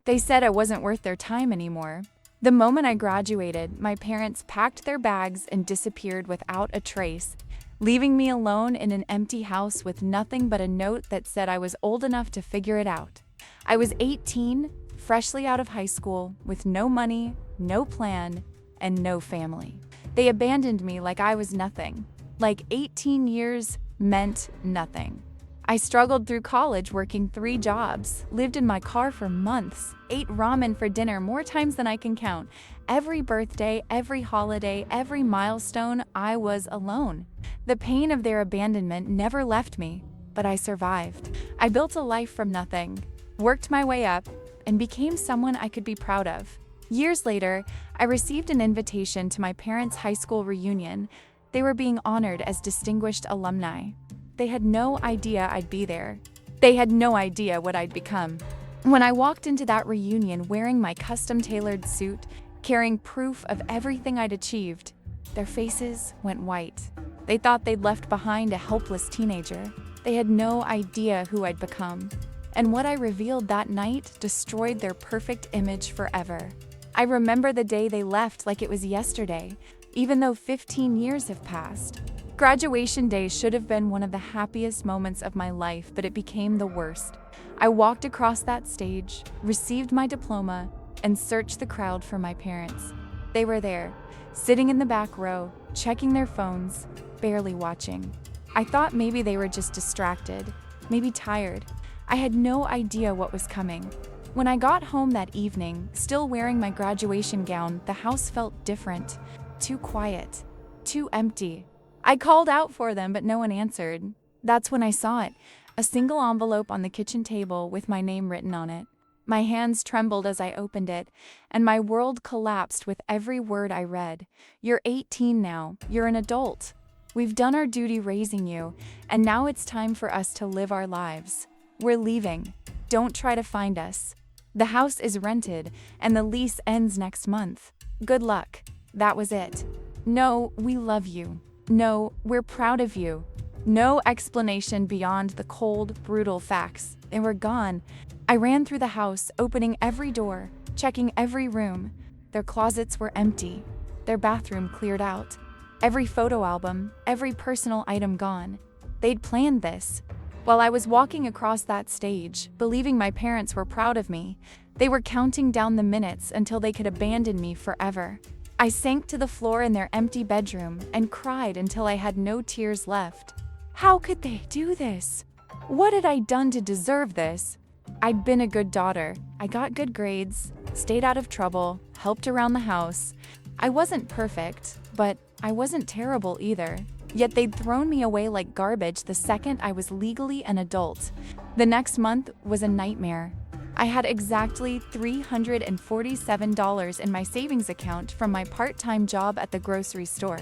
They said I wasn't worth their time anymore. The moment I graduated, my parents packed their bags and disappeared without a trace, leaving me alone in an empty house with nothing but a note that said I was old enough to figure it out. I was 18, freshly out of high school, with no money, no plan, and no family. They abandoned me like I was nothing, like 18 years meant nothing. I struggled through college working 3 jobs, lived in my car for months, ate ramen for dinner more times than I can count. Every birthday, every holiday, every milestone, I was alone. The pain of their abandonment never left me, but I survived. I built a life from nothing, worked my way up, and became someone I could be proud of. Years later, I received an invitation to my parents' high school reunion. They were being honored as distinguished alumni. They had no idea I'd be there. They had no idea what I'd become. When I walked into that reunion wearing my custom-tailored suit, carrying proof of everything I'd achieved, their faces went white. They thought they'd left behind a helpless teenager. They had no idea who I'd become. And what I revealed that night destroyed their perfect image forever. I remember the day they left like it was yesterday, even though 15 years have passed. Graduation day should have been one of the happiest moments of my life, but it became the worst. I walked across that stage, received my diploma, and searched the crowd for my parents. They were there, sitting in the back row, checking their phones, barely watching. I thought maybe they were just distracted, maybe tired. I had no idea what was coming. When I got home that evening, still wearing my graduation gown, the house felt different, too quiet, too empty. I called out for them, but no one answered. That's when I saw it, a single envelope on the kitchen table with my name written on it. My hands trembled as I opened it, and my world collapsed with every word I read. You're 18 now. You're an adult. We've done our duty raising you, and now it's time for us to live our lives. We're leaving. Don't try to find us. The house is rented, and the lease ends next month. Good luck. That was it. No, we love you. No, we're proud of you. No explanation beyond the cold, brutal facts. They were gone. I ran through the house, opening every door, checking every room. Their closets were empty. Their bathroom cleared out. Every photo album, every personal item gone. They'd planned this. While I was walking across that stage, believing my parents were proud of me, they were counting down the minutes until they could abandon me forever. I sank to the floor in their empty bedroom and cried until I had no tears left. How could they do this? What had I done to deserve this? I'd been a good daughter. I got good grades, stayed out of trouble, helped around the house. I wasn't perfect, but I wasn't terrible either. Yet they'd thrown me away like garbage the second I was legally an adult. The next month was a nightmare. I had exactly $347 in my savings account from my part-time job at the grocery store.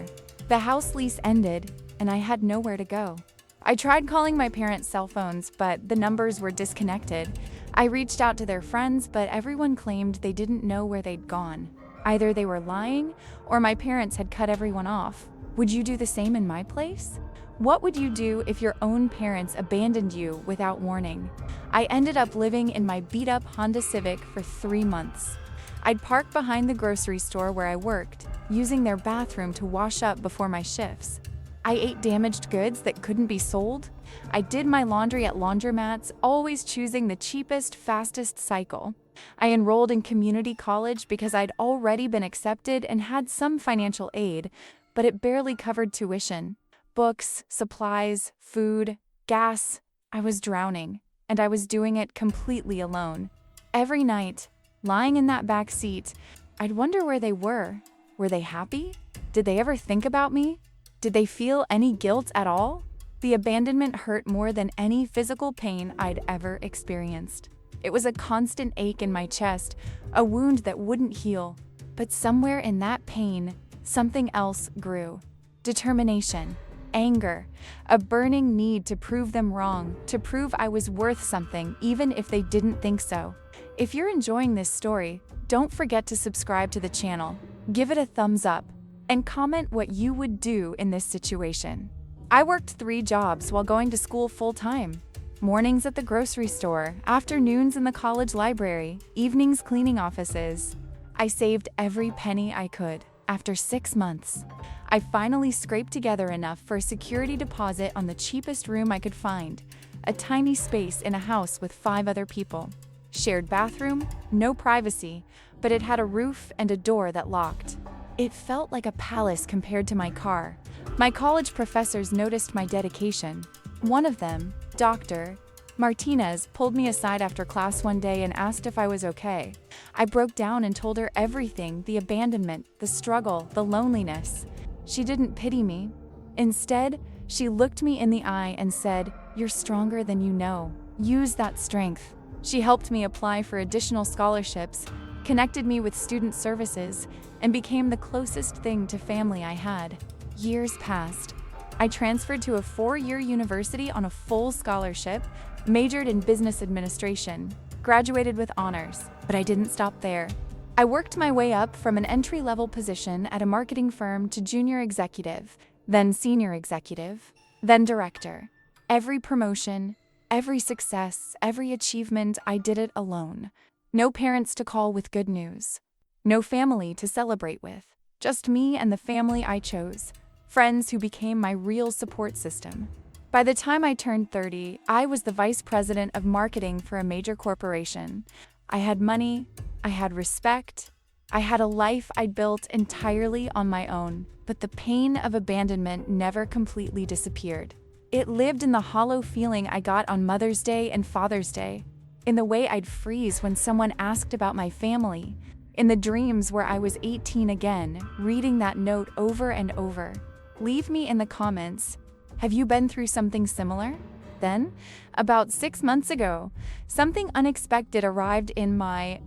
The house lease ended, and I had nowhere to go. I tried calling my parents' cell phones, but the numbers were disconnected. I reached out to their friends, but everyone claimed they didn't know where they'd gone. Either they were lying, or my parents had cut everyone off. Would you do the same in my place? What would you do if your own parents abandoned you without warning? I ended up living in my beat-up Honda Civic for 3 months. I'd park behind the grocery store where I worked, using their bathroom to wash up before my shifts. I ate damaged goods that couldn't be sold. I did my laundry at laundromats, always choosing the cheapest, fastest cycle. I enrolled in community college because I'd already been accepted and had some financial aid, but it barely covered tuition. Books, supplies, food, gas. I was drowning, and I was doing it completely alone. Every night, lying in that back seat, I'd wonder where they were. Were they happy? Did they ever think about me? Did they feel any guilt at all? The abandonment hurt more than any physical pain I'd ever experienced. It was a constant ache in my chest, a wound that wouldn't heal. But somewhere in that pain, something else grew. Determination, anger, a burning need to prove them wrong, to prove I was worth something even if they didn't think so. If you're enjoying this story, don't forget to subscribe to the channel, give it a thumbs up, and comment what you would do in this situation. I worked 3 jobs while going to school full-time. Mornings at the grocery store, afternoons in the college library, evenings cleaning offices. I saved every penny I could. After 6 months, I finally scraped together enough for a security deposit on the cheapest room I could find, a tiny space in a house with 5 other people. Shared bathroom, no privacy, but it had a roof and a door that locked. It felt like a palace compared to my car. My college professors noticed my dedication. One of them, Dr. Martinez, pulled me aside after class one day and asked if I was okay. I broke down and told her everything, the abandonment, the struggle, the loneliness. She didn't pity me. Instead, she looked me in the eye and said, "You're stronger than you know. Use that strength." She helped me apply for additional scholarships, connected me with student services, and became the closest thing to family I had. Years passed. I transferred to a 4-year university on a full scholarship, majored in business administration, graduated with honors, but I didn't stop there. I worked my way up from an entry-level position at a marketing firm to junior executive, then senior executive, then director. Every promotion, every success, every achievement, I did it alone. No parents to call with good news. No family to celebrate with. Just me and the family I chose. Friends who became my real support system. By the time I turned 30, I was the vice president of marketing for a major corporation. I had money, I had respect, I had a life I'd built entirely on my own, but the pain of abandonment never completely disappeared. It lived in the hollow feeling I got on Mother's Day and Father's Day, in the way I'd freeze when someone asked about my family, in the dreams where I was 18 again, reading that note over and over. Leave me in the comments. Have you been through something similar? Then, about 6 months ago, something unexpected arrived in my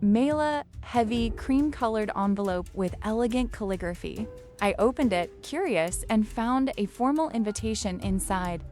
heavy cream-colored envelope with elegant calligraphy. I opened it, curious, and found a formal invitation inside.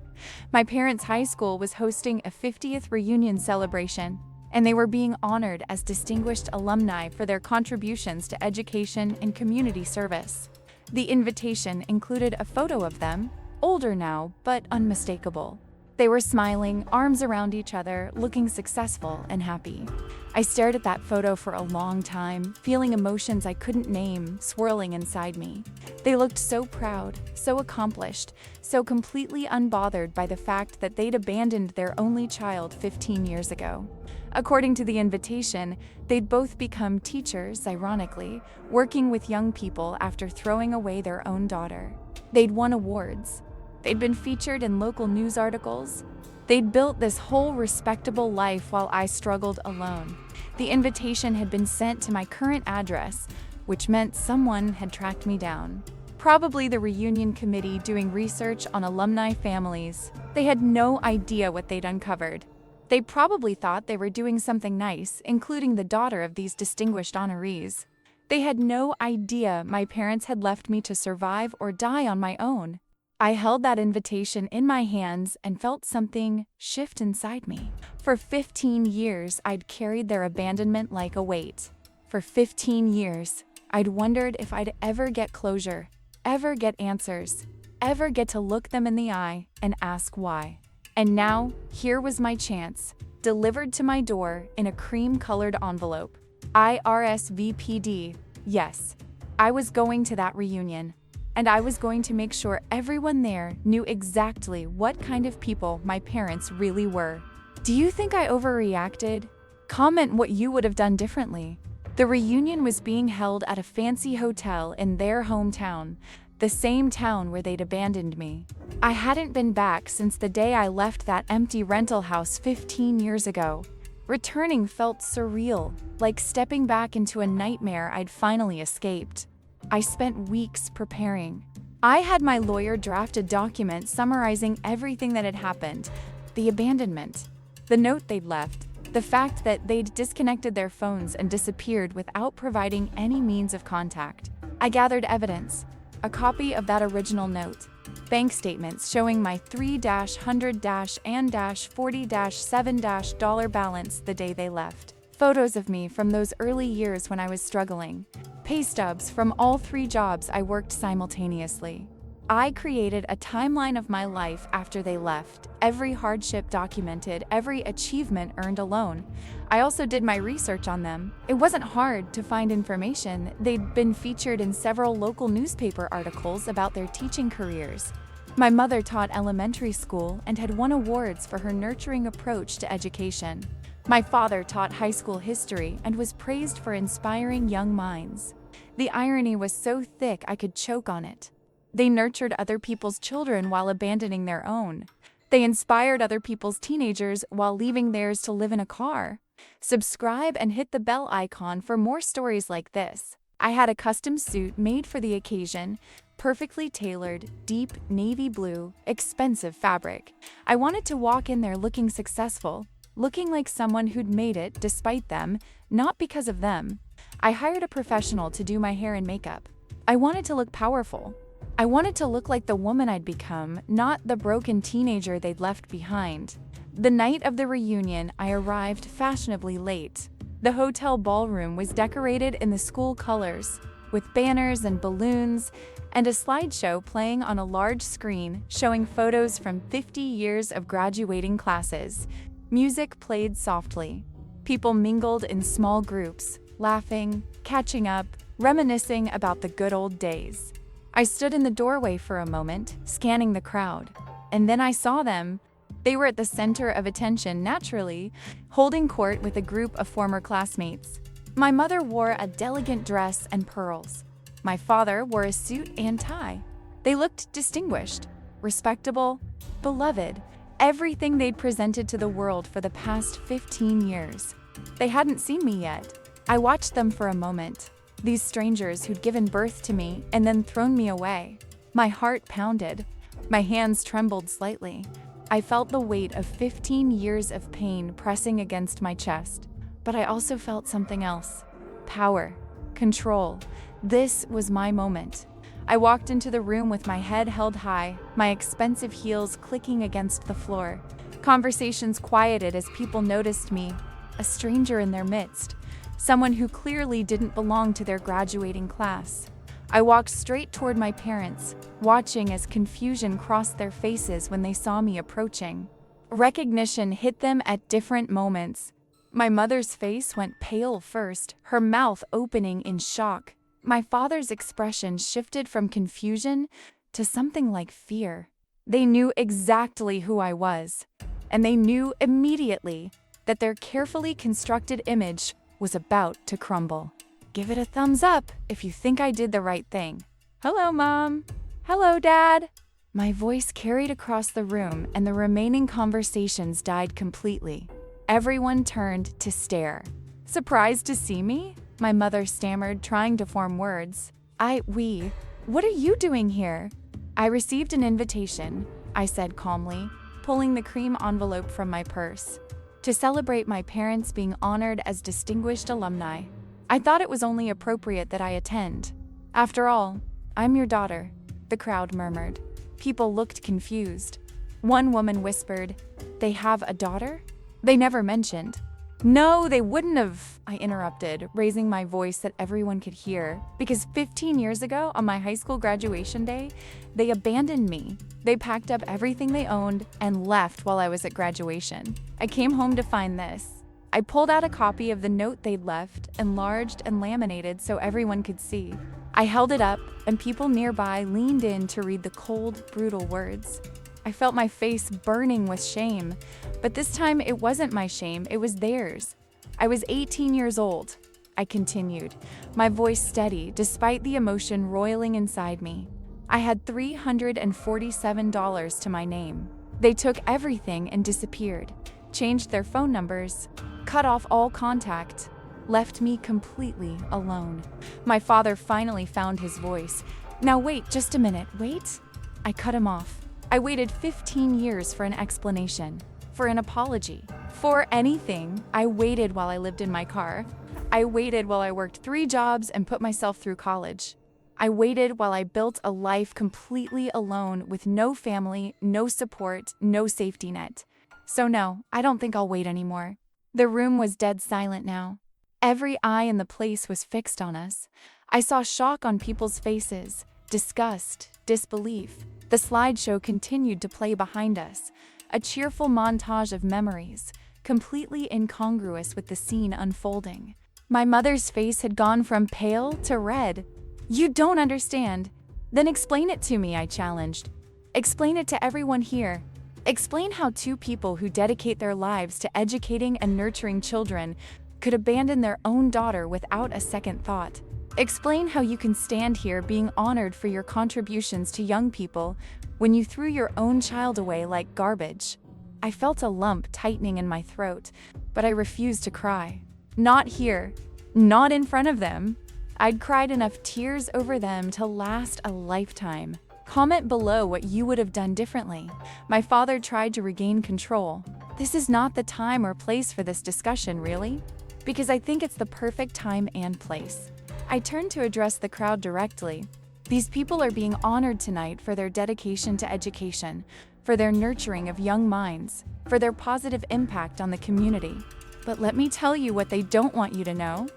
My parents' high school was hosting a 50th reunion celebration, and they were being honored as distinguished alumni for their contributions to education and community service. The invitation included a photo of them, older now, but unmistakable. They were smiling, arms around each other, looking successful and happy. I stared at that photo for a long time, feeling emotions I couldn't name swirling inside me. They looked so proud, so accomplished, so completely unbothered by the fact that they'd abandoned their only child 15 years ago. According to the invitation, they'd both become teachers, ironically, working with young people after throwing away their own daughter. They'd won awards. They'd been featured in local news articles. They'd built this whole respectable life while I struggled alone. The invitation had been sent to my current address, which meant someone had tracked me down. Probably the reunion committee doing research on alumni families. They had no idea what they'd uncovered. They probably thought they were doing something nice, including the daughter of these distinguished honorees. They had no idea my parents had left me to survive or die on my own. I held that invitation in my hands and felt something shift inside me. For 15 years, I'd carried their abandonment like a weight. For 15 years, I'd wondered if I'd ever get closure, ever get answers, ever get to look them in the eye and ask why. And now, here was my chance, delivered to my door in a cream-colored envelope. IRSVPD. Yes, I was going to that reunion. And I was going to make sure everyone there knew exactly what kind of people my parents really were. Do you think I overreacted? Comment what you would have done differently. The reunion was being held at a fancy hotel in their hometown, the same town where they'd abandoned me. I hadn't been back since the day I left that empty rental house 15 years ago. Returning felt surreal, like stepping back into a nightmare I'd finally escaped. I spent weeks preparing. I had my lawyer draft a document summarizing everything that had happened: the abandonment, the note they'd left, the fact that they'd disconnected their phones and disappeared without providing any means of contact. I gathered evidence, a copy of that original note, bank statements showing my $3-100-and-40-7 dollar balance the day they left, photos of me from those early years when I was struggling, pay stubs from all 3 jobs I worked simultaneously. I created a timeline of my life after they left, every hardship documented, every achievement earned alone. I also did my research on them. It wasn't hard to find information. They'd been featured in several local newspaper articles about their teaching careers. My mother taught elementary school and had won awards for her nurturing approach to education. My father taught high school history and was praised for inspiring young minds. The irony was so thick I could choke on it. They nurtured other people's children while abandoning their own. They inspired other people's teenagers while leaving theirs to live in a car. Subscribe and hit the bell icon for more stories like this. I had a custom suit made for the occasion, perfectly tailored, deep navy blue, expensive fabric. I wanted to walk in there looking successful, looking like someone who'd made it despite them, not because of them. I hired a professional to do my hair and makeup. I wanted to look powerful. I wanted to look like the woman I'd become, not the broken teenager they'd left behind. The night of the reunion, I arrived fashionably late. The hotel ballroom was decorated in the school colors, with banners and balloons, and a slideshow playing on a large screen showing photos from 50 years of graduating classes. Music played softly. People mingled in small groups, laughing, catching up, reminiscing about the good old days. I stood in the doorway for a moment, scanning the crowd, and then I saw them. They were at the center of attention naturally, holding court with a group of former classmates. My mother wore a elegant dress and pearls. My father wore a suit and tie. They looked distinguished, respectable, beloved, everything they'd presented to the world for the past 15 years. They hadn't seen me yet. I watched them for a moment. These strangers who'd given birth to me and then thrown me away. My heart pounded. My hands trembled slightly. I felt the weight of 15 years of pain pressing against my chest. But I also felt something else. Power. Control. This was my moment. I walked into the room with my head held high, my expensive heels clicking against the floor. Conversations quieted as people noticed me, a stranger in their midst. Someone who clearly didn't belong to their graduating class. I walked straight toward my parents, watching as confusion crossed their faces when they saw me approaching. Recognition hit them at different moments. My mother's face went pale first, her mouth opening in shock. My father's expression shifted from confusion to something like fear. They knew exactly who I was, and they knew immediately that their carefully constructed image was about to crumble. Give it a thumbs up if you think I did the right thing. Hello, Mom. Hello, Dad. My voice carried across the room and the remaining conversations died completely. Everyone turned to stare. Surprised to see me? My mother stammered, trying to form words. What are you doing here? I received an invitation, I said calmly, pulling the cream envelope from my purse. To celebrate my parents being honored as distinguished alumni. I thought it was only appropriate that I attend. After all, I'm your daughter, the crowd murmured. People looked confused. One woman whispered, "They have a daughter?" They never mentioned. No, they wouldn't have, I interrupted, raising my voice that everyone could hear, because 15 years ago, on my high school graduation day, they abandoned me. They packed up everything they owned and left while I was at graduation. I came home to find this. I pulled out a copy of the note they'd left, enlarged and laminated so everyone could see. I held it up, and people nearby leaned in to read the cold, brutal words. I felt my face burning with shame, but this time it wasn't my shame, it was theirs. I was 18 years old, I continued, my voice steady despite the emotion roiling inside me. I had $347 to my name. They took everything and disappeared, changed their phone numbers, cut off all contact, left me completely alone. My father finally found his voice. Now wait, just a minute, wait. I cut him off. I waited 15 years for an explanation, for an apology, for anything. I waited while I lived in my car. I waited while I worked 3 jobs and put myself through college. I waited while I built a life completely alone with no family, no support, no safety net. So no, I don't think I'll wait anymore. The room was dead silent now. Every eye in the place was fixed on us. I saw shock on people's faces, Disgust, disbelief. The slideshow continued to play behind us, a cheerful montage of memories, completely incongruous with the scene unfolding. My mother's face had gone from pale to red. "You don't understand." "Then explain it to me," I challenged. "Explain it to everyone here. Explain how two people who dedicate their lives to educating and nurturing children could abandon their own daughter without a second thought. Explain how you can stand here being honored for your contributions to young people when you threw your own child away like garbage." I felt a lump tightening in my throat, but I refused to cry. Not here. Not in front of them. I'd cried enough tears over them to last a lifetime. Comment below what you would have done differently. My father tried to regain control. "This is not the time or place for this discussion, really?" "Because I think it's the perfect time and place." I turned to address the crowd directly. "These people are being honored tonight for their dedication to education, for their nurturing of young minds, for their positive impact on the community. But let me tell you what they don't want you to know."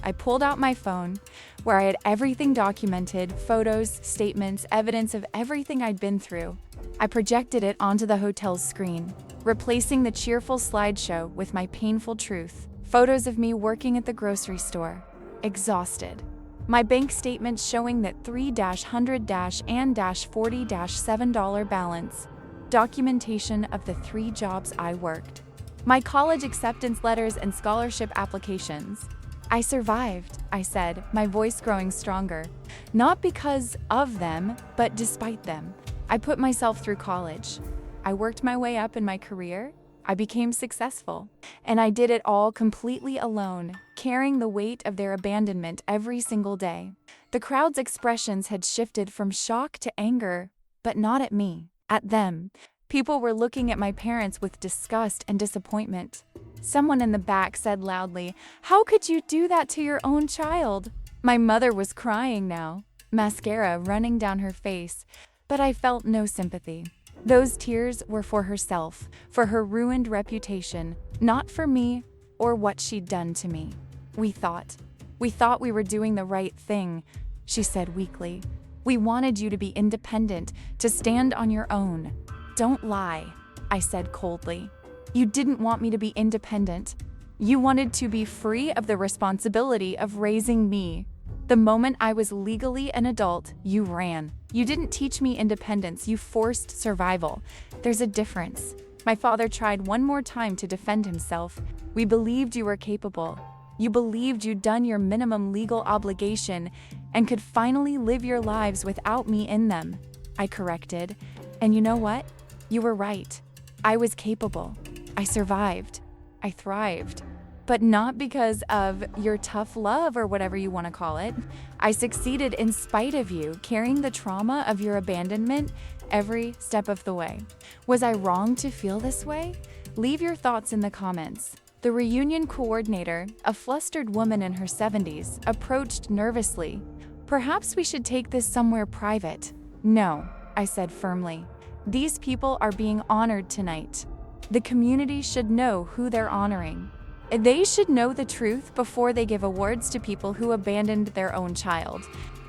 I pulled out my phone, where I had everything documented, photos, statements, evidence of everything I'd been through. I projected it onto the hotel's screen, replacing the cheerful slideshow with my painful truth. Photos of me working at the grocery store, exhausted. My bank statement showing that $300-and-$40-7 balance. Documentation of the 3 jobs I worked. My college acceptance letters and scholarship applications. "I survived," I said, my voice growing stronger. "Not because of them, but despite them. I put myself through college. I worked my way up in my career. I became successful. And I did it all completely alone, carrying the weight of their abandonment every single day." The crowd's expressions had shifted from shock to anger, but not at me, at them. People were looking at my parents with disgust and disappointment. Someone in the back said loudly, "How could you do that to your own child?" My mother was crying now, mascara running down her face, but I felt no sympathy. Those tears were for herself, for her ruined reputation, not for me or what she'd done to me. We thought we were doing the right thing," she said weakly. "We wanted you to be independent, to stand on your own." "Don't lie," I said coldly. "You didn't want me to be independent. You wanted to be free of the responsibility of raising me. The moment I was legally an adult, you ran. You didn't teach me independence, you forced survival. There's a difference." My father tried one more time to defend himself. "We believed you were capable. You believed you'd done your minimum legal obligation and could finally live your lives without me in them," I corrected. "And you know what? You were right. I was capable. I survived. I thrived. But not because of your tough love or whatever you want to call it. I succeeded in spite of you, carrying the trauma of your abandonment every step of the way. Was I wrong to feel this way? Leave your thoughts in the comments." The reunion coordinator, a flustered woman in her 70s, approached nervously. "Perhaps we should take this somewhere private." "No," I said firmly. "These people are being honored tonight. The community should know who they're honoring. They should know the truth before they give awards to people who abandoned their own child."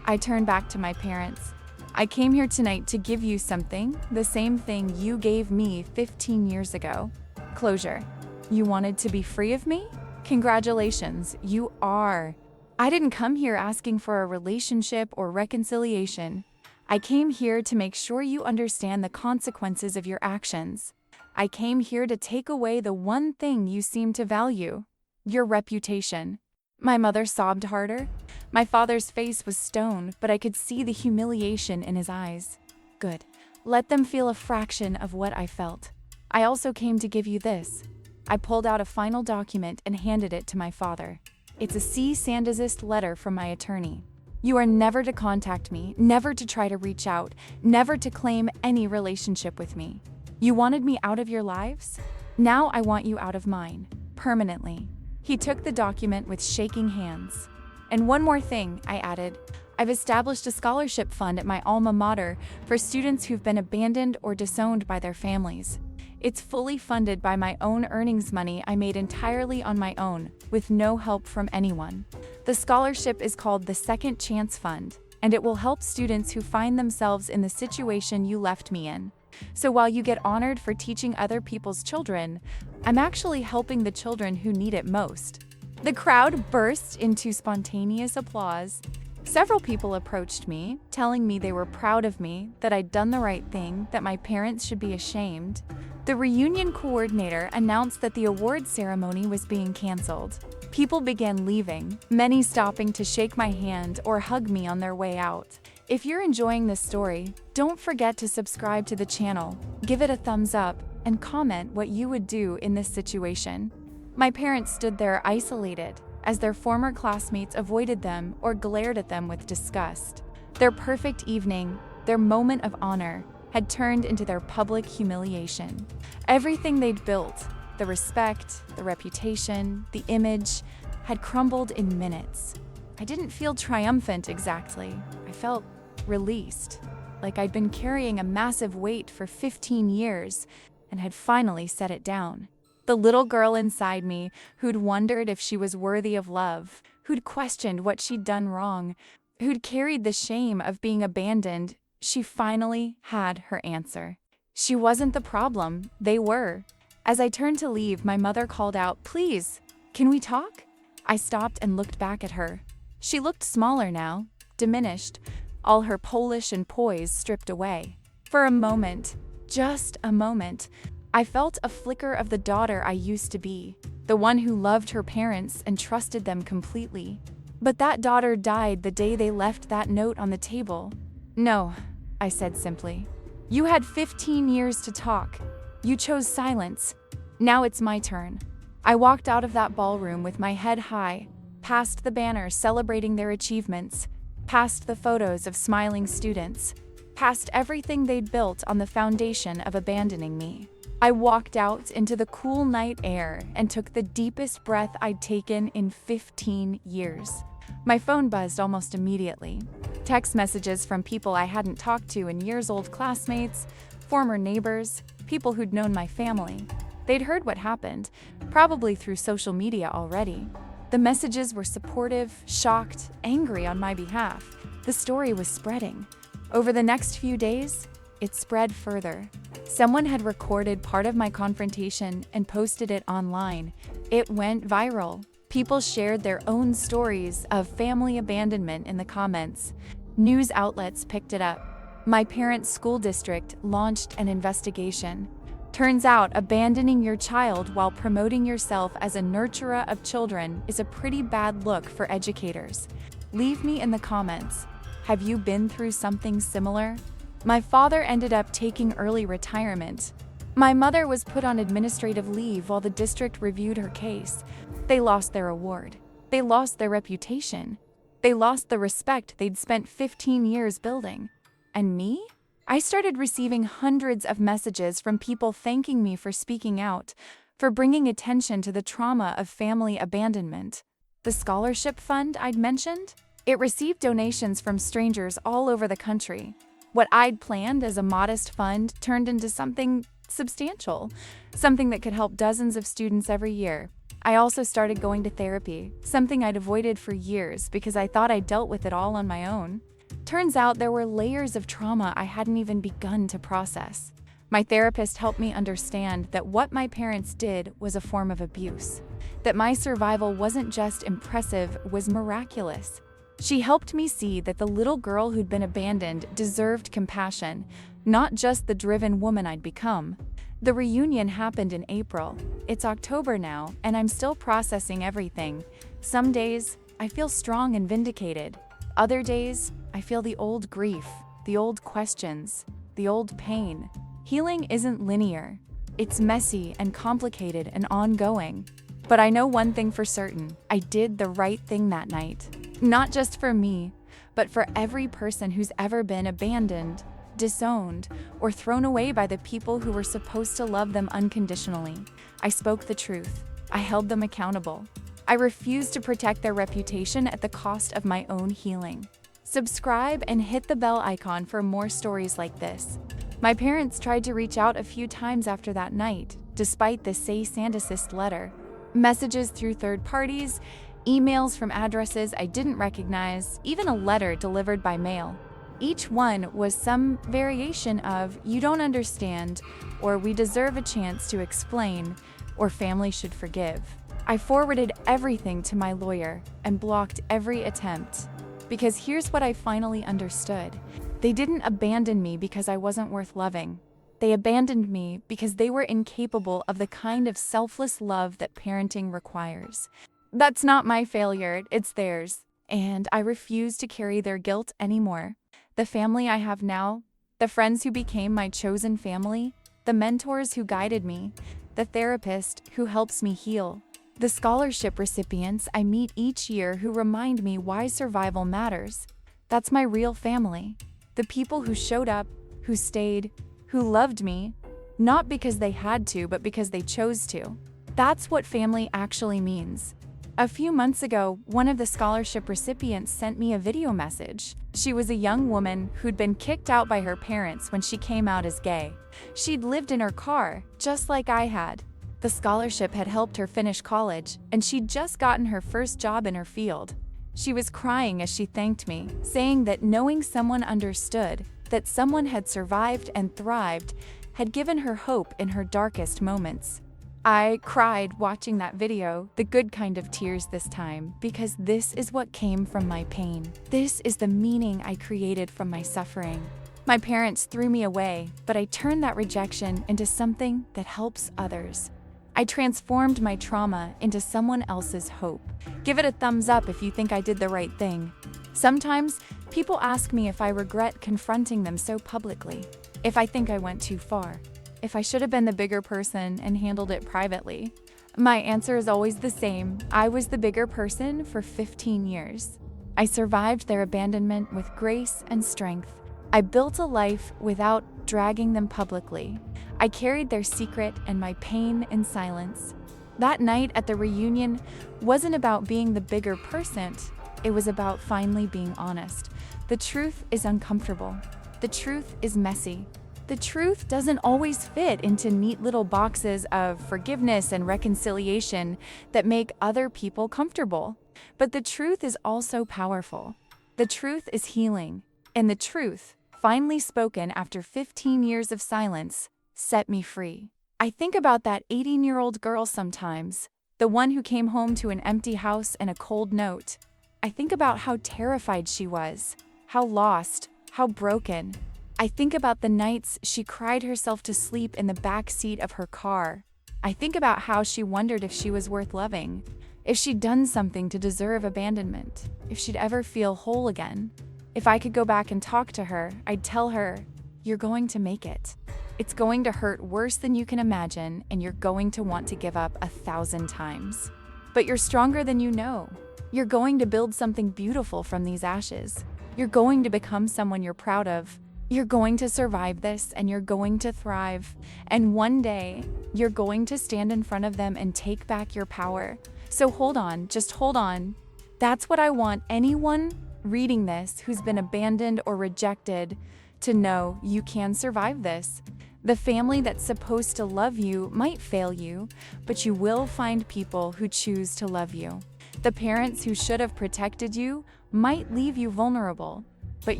I turned back to my parents. "I came here tonight to give you something, the same thing you gave me 15 years ago. Closure. You wanted to be free of me? Congratulations, you are. I didn't come here asking for a relationship or reconciliation. I came here to make sure you understand the consequences of your actions. I came here to take away the one thing you seem to value, your reputation." My mother sobbed harder. My father's face was stone, but I could see the humiliation in his eyes. "Good. Let them feel a fraction of what I felt. I also came to give you this." I pulled out a final document and handed it to my father. It's a cease and desist letter from my attorney. "You are never to contact me, never to try to reach out, never to claim any relationship with me. You wanted me out of your lives? Now I want you out of mine, permanently." He took the document with shaking hands. "And one more thing," I added. "I've established a scholarship fund at my alma mater for students who've been abandoned or disowned by their families. It's fully funded by my own earnings money I made entirely on my own, with no help from anyone. The scholarship is called the Second Chance Fund. and it will help students who find themselves in the situation you left me in. So while you get honored for teaching other people's children, I'm actually helping the children who need it most." The crowd burst into spontaneous applause. Several people approached me, telling me they were proud of me, that I'd done the right thing, that my parents should be ashamed. The reunion coordinator announced that the award ceremony was being canceled. People began leaving, many stopping to shake my hand or hug me on their way out. If you're enjoying this story, don't forget to subscribe to the channel, give it a thumbs up, and comment what you would do in this situation. My parents stood there isolated, as their former classmates avoided them or glared at them with disgust. Their perfect evening, their moment of honor, had turned into their public humiliation. Everything they'd built, the respect, the reputation, the image, had crumbled in minutes. I didn't feel triumphant exactly. I felt released, like I'd been carrying a massive weight for 15 years and had finally set it down. The little girl inside me, who'd wondered if she was worthy of love, who'd questioned what she'd done wrong, who'd carried the shame of being abandoned, she finally had her answer. She wasn't the problem, they were. As I turned to leave, my mother called out, "Please, can we talk?" I stopped and looked back at her. She looked smaller now, diminished, all her Polish and poise stripped away. For a moment, just a moment, I felt a flicker of the daughter I used to be, the one who loved her parents and trusted them completely. But that daughter died the day they left that note on the table. "No," I said simply. "You had 15 years to talk. You chose silence. Now it's my turn." I walked out of that ballroom with my head high, past the banners celebrating their achievements, past the photos of smiling students, past everything they'd built on the foundation of abandoning me. I walked out into the cool night air and took the deepest breath I'd taken in 15 years. My phone buzzed almost immediately. Text messages from people I hadn't talked to in years, old classmates, former neighbors, people who'd known my family. They'd heard what happened, probably through social media already. The messages were supportive, shocked, angry on my behalf. The story was spreading. Over the next few days, it spread further. Someone had recorded part of my confrontation and posted it online. It went viral. People shared their own stories of family abandonment in the comments. News outlets picked it up. My parents' school district launched an investigation. Turns out, abandoning your child while promoting yourself as a nurturer of children is a pretty bad look for educators. Leave me in the comments. Have you been through something similar? My father ended up taking early retirement. My mother was put on administrative leave while the district reviewed her case. They lost their award. They lost their reputation. They lost the respect they'd spent 15 years building. And me? I started receiving hundreds of messages from people thanking me for speaking out, for bringing attention to the trauma of family abandonment. The scholarship fund I'd mentioned? It received donations from strangers all over the country. What I'd planned as a modest fund turned into something substantial, something that could help dozens of students every year. I also started going to therapy, something I'd avoided for years because I thought I dealt with it all on my own. Turns out there were layers of trauma I hadn't even begun to process. My therapist helped me understand that what my parents did was a form of abuse, that my survival wasn't just impressive, was miraculous. She helped me see that the little girl who'd been abandoned deserved compassion, not just the driven woman I'd become. The reunion happened in April. It's October now, and I'm still processing everything. Some days, I feel strong and vindicated. Other days, I feel the old grief, the old questions, the old pain. Healing isn't linear. It's messy and complicated and ongoing. But I know one thing for certain: I did the right thing that night. Not just for me, but for every person who's ever been abandoned, disowned, or thrown away by the people who were supposed to love them unconditionally. I spoke the truth. I held them accountable. I refused to protect their reputation at the cost of my own healing. Subscribe and hit the bell icon for more stories like this. My parents tried to reach out a few times after that night, despite the cease and desist letter. Messages through third parties, emails from addresses I didn't recognize, even a letter delivered by mail. Each one was some variation of "you don't understand," or "we deserve a chance to explain," or "family should forgive." I forwarded everything to my lawyer and blocked every attempt. Because here's what I finally understood. They didn't abandon me because I wasn't worth loving. They abandoned me because they were incapable of the kind of selfless love that parenting requires. That's not my failure, it's theirs. And I refuse to carry their guilt anymore. The family I have now, the friends who became my chosen family, the mentors who guided me, the therapist who helps me heal, the scholarship recipients I meet each year who remind me why survival matters. That's my real family. The people who showed up, who stayed, who loved me, not because they had to, but because they chose to. That's what family actually means. A few months ago, one of the scholarship recipients sent me a video message. She was a young woman who'd been kicked out by her parents when she came out as gay. She'd lived in her car, just like I had. The scholarship had helped her finish college, and she'd just gotten her first job in her field. She was crying as she thanked me, saying that knowing someone understood, that someone had survived and thrived, had given her hope in her darkest moments. I cried watching that video, the good kind of tears this time, because this is what came from my pain. This is the meaning I created from my suffering. My parents threw me away, but I turned that rejection into something that helps others. I transformed my trauma into someone else's hope. Give it a thumbs up if you think I did the right thing. Sometimes, people ask me if I regret confronting them so publicly, if I think I went too far, if I should have been the bigger person and handled it privately. My answer is always the same. I was the bigger person for 15 years. I survived their abandonment with grace and strength. I built a life without dragging them publicly. I carried their secret and my pain in silence. That night at the reunion wasn't about being the bigger person. It was about finally being honest. The truth is uncomfortable. The truth is messy. The truth doesn't always fit into neat little boxes of forgiveness and reconciliation that make other people comfortable. But the truth is also powerful. The truth is healing. And the truth, finally spoken after 15 years of silence, set me free. I think about that 18-year-old girl sometimes, the one who came home to an empty house and a cold note. I think about how terrified she was, how lost, how broken. I think about the nights she cried herself to sleep in the back seat of her car. I think about how she wondered if she was worth loving, if she'd done something to deserve abandonment, if she'd ever feel whole again. If I could go back and talk to her, I'd tell her, "You're going to make it. It's going to hurt worse than you can imagine, and you're going to want to give up 1,000 times. But you're stronger than you know. You're going to build something beautiful from these ashes. You're going to become someone you're proud of. You're going to survive this, and you're going to thrive. And one day, you're going to stand in front of them and take back your power. So hold on, just hold on." That's what I want anyone reading this who's been abandoned or rejected to know. You can survive this. The family that's supposed to love you might fail you, but you will find people who choose to love you. The parents who should have protected you might leave you vulnerable, but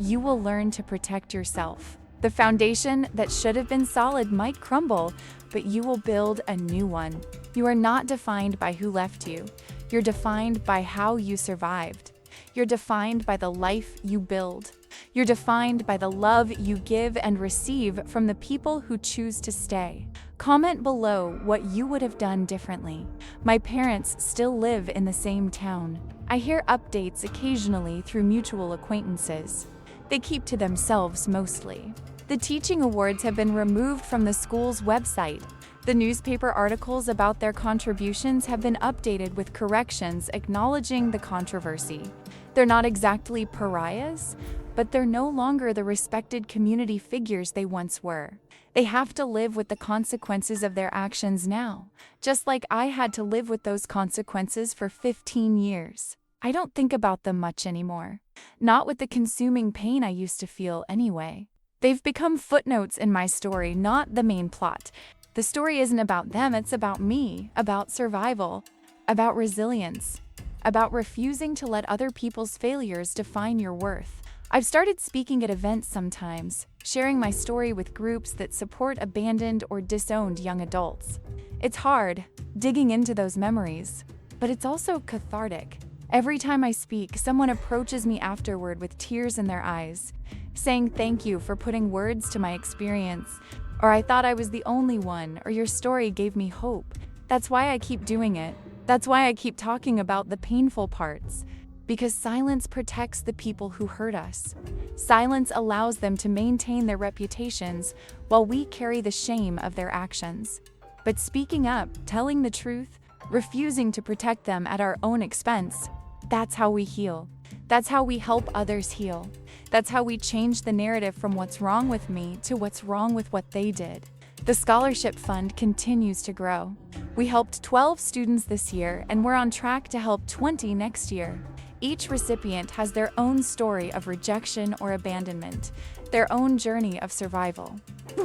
you will learn to protect yourself. The foundation that should have been solid might crumble, but you will build a new one. You are not defined by who left you. You're defined by how you survived. You're defined by the life you build. You're defined by the love you give and receive from the people who choose to stay. Comment below what you would have done differently. My parents still live in the same town. I hear updates occasionally through mutual acquaintances. They keep to themselves mostly. The teaching awards have been removed from the school's website. The newspaper articles about their contributions have been updated with corrections acknowledging the controversy. They're not exactly pariahs, but they're no longer the respected community figures they once were. They have to live with the consequences of their actions now, just like I had to live with those consequences for 15 years. I don't think about them much anymore. Not with the consuming pain I used to feel anyway. They've become footnotes in my story, not the main plot. The story isn't about them, it's about me, about survival, about resilience. about refusing to let other people's failures define your worth. I've started speaking at events sometimes, sharing my story with groups that support abandoned or disowned young adults. It's hard, digging into those memories, but it's also cathartic. Every time I speak, someone approaches me afterward with tears in their eyes, saying thank you for putting words to my experience, or I thought I was the only one, or your story gave me hope. That's why I keep doing it. That's why I keep talking about the painful parts. Because silence protects the people who hurt us. Silence allows them to maintain their reputations while we carry the shame of their actions. But speaking up, telling the truth, refusing to protect them at our own expense, that's how we heal. That's how we help others heal. That's how we change the narrative from what's wrong with me to what's wrong with what they did. The scholarship fund continues to grow. We helped 12 students this year, and we're on track to help 20 next year. Each recipient has their own story of rejection or abandonment, their own journey of survival.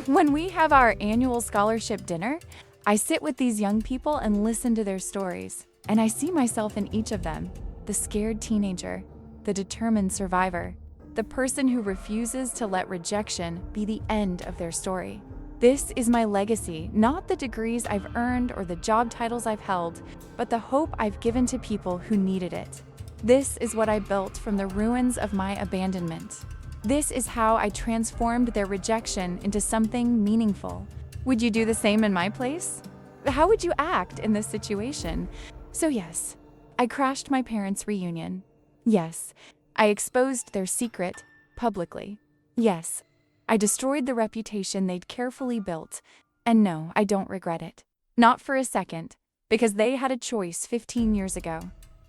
When we have our annual scholarship dinner, I sit with these young people and listen to their stories, and I see myself in each of them: the scared teenager, the determined survivor, the person who refuses to let rejection be the end of their story. This is my legacy, not the degrees I've earned or the job titles I've held, but the hope I've given to people who needed it. This is what I built from the ruins of my abandonment. This is how I transformed their rejection into something meaningful. Would you do the same in my place? How would you act in this situation? So yes, I crashed my parents' reunion. Yes, I exposed their secret publicly. Yes, I destroyed the reputation they'd carefully built. And no, I don't regret it. Not for a second, because they had a choice 15 years ago.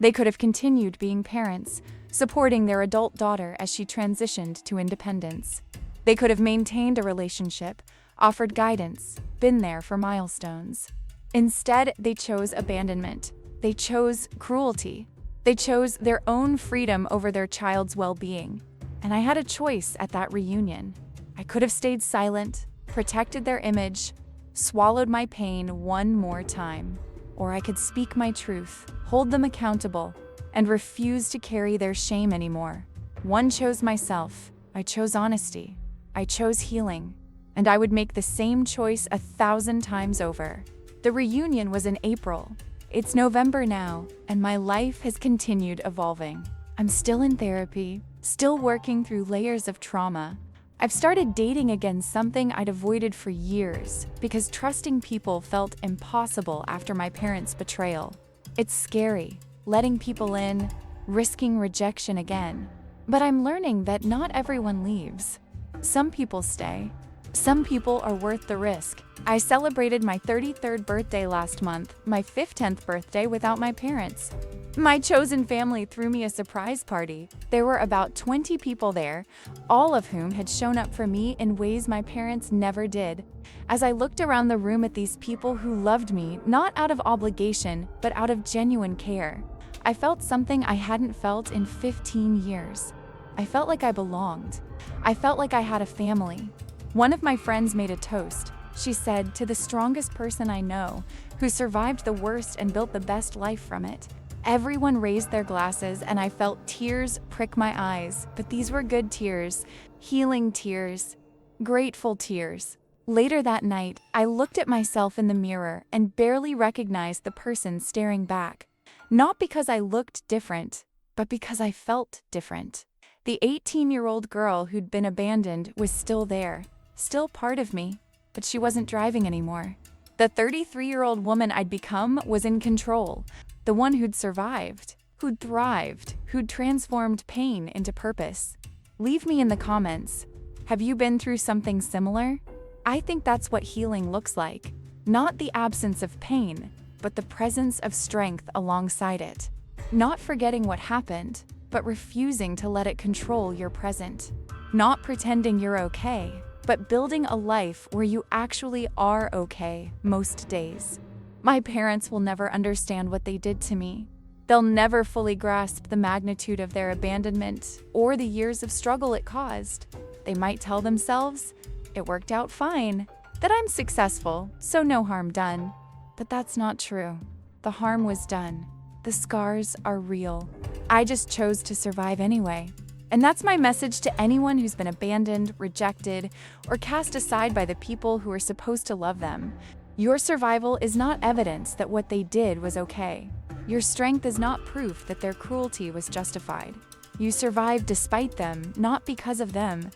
They could have continued being parents, supporting their adult daughter as she transitioned to independence. They could have maintained a relationship, offered guidance, been there for milestones. Instead, they chose abandonment. They chose cruelty. They chose their own freedom over their child's well-being. And I had a choice at that reunion. I could have stayed silent, protected their image, swallowed my pain one more time. Or I could speak my truth, hold them accountable, and refuse to carry their shame anymore. One chose myself. I chose honesty. I chose healing. And I would make the same choice 1,000 times over. The reunion was in April. It's November now, and my life has continued evolving. I'm still in therapy, still working through layers of trauma. I've started dating again, something I'd avoided for years because trusting people felt impossible after my parents' betrayal. It's scary, letting people in, risking rejection again. But I'm learning that not everyone leaves. Some people stay. Some people are worth the risk. I celebrated my 33rd birthday last month, my 15th birthday without my parents. My chosen family threw me a surprise party. There were about 20 people there, all of whom had shown up for me in ways my parents never did. As I looked around the room at these people who loved me, not out of obligation, but out of genuine care, I felt something I hadn't felt in 15 years. I felt like I belonged. I felt like I had a family. One of my friends made a toast. She said, "To the strongest person I know, who survived the worst and built the best life from it." Everyone raised their glasses, and I felt tears prick my eyes, but these were good tears, healing tears, grateful tears. Later that night, I looked at myself in the mirror and barely recognized the person staring back. Not because I looked different, but because I felt different. The 18-year-old girl who'd been abandoned was still there, still part of me, but she wasn't driving anymore. The 33-year-old woman I'd become was in control, the one who'd survived, who'd thrived, who'd transformed pain into purpose. Leave me in the comments. Have you been through something similar? I think that's what healing looks like. Not the absence of pain, but the presence of strength alongside it. Not forgetting what happened, but refusing to let it control your present. Not pretending you're okay, but building a life where you actually are okay most days. My parents will never understand what they did to me. They'll never fully grasp the magnitude of their abandonment or the years of struggle it caused. They might tell themselves, "It worked out fine," that I'm successful, so no harm done. But that's not true. The harm was done. The The scars are real. I just chose to survive anyway. And that's my message to anyone who's been abandoned, rejected, or cast aside by the people who are supposed to love them. Your survival is not evidence that what they did was okay. Your strength is not proof that their cruelty was justified. You survived despite them, not because of them.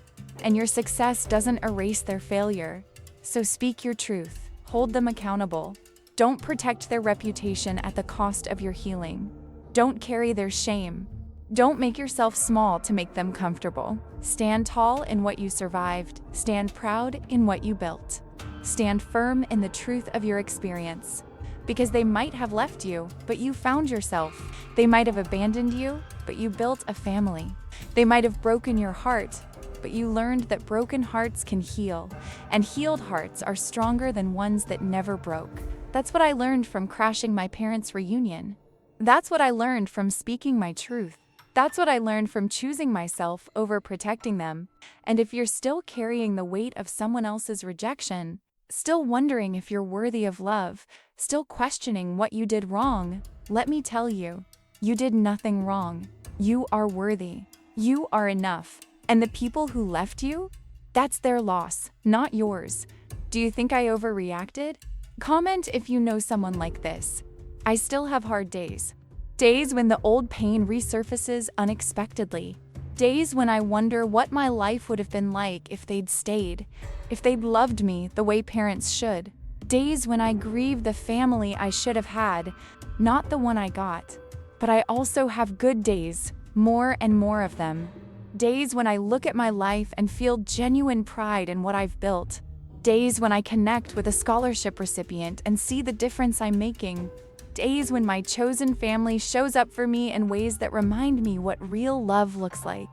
And your success doesn't erase their failure. So speak your truth. Hold them accountable. Don't protect their reputation at the cost of your healing. Don't carry their shame. Don't make yourself small to make them comfortable. Stand tall in what you survived. Stand proud in what you built. Stand firm in the truth of your experience. Because they might have left you, but you found yourself. They might have abandoned you, but you built a family. They might have broken your heart, but you learned that broken hearts can heal, and healed hearts are stronger than ones that never broke. That's what I learned from crashing my parents' reunion. That's what I learned from speaking my truth. That's what I learned from choosing myself over protecting them. And if you're still carrying the weight of someone else's rejection, still wondering if you're worthy of love, still questioning what you did wrong, let me tell you, you did nothing wrong. You are worthy. You are enough. And the people who left you, that's their loss, not yours. Do you think I overreacted? Comment if you know someone like this. I still have hard days. Days when the old pain resurfaces unexpectedly. Days when I wonder what my life would have been like if they'd stayed, if they'd loved me the way parents should. Days when I grieve the family I should have had, not the one I got. But I also have good days, more and more of them. Days when I look at my life and feel genuine pride in what I've built. Days when I connect with a scholarship recipient and see the difference I'm making. Days when my chosen family shows up for me in ways that remind me what real love looks like.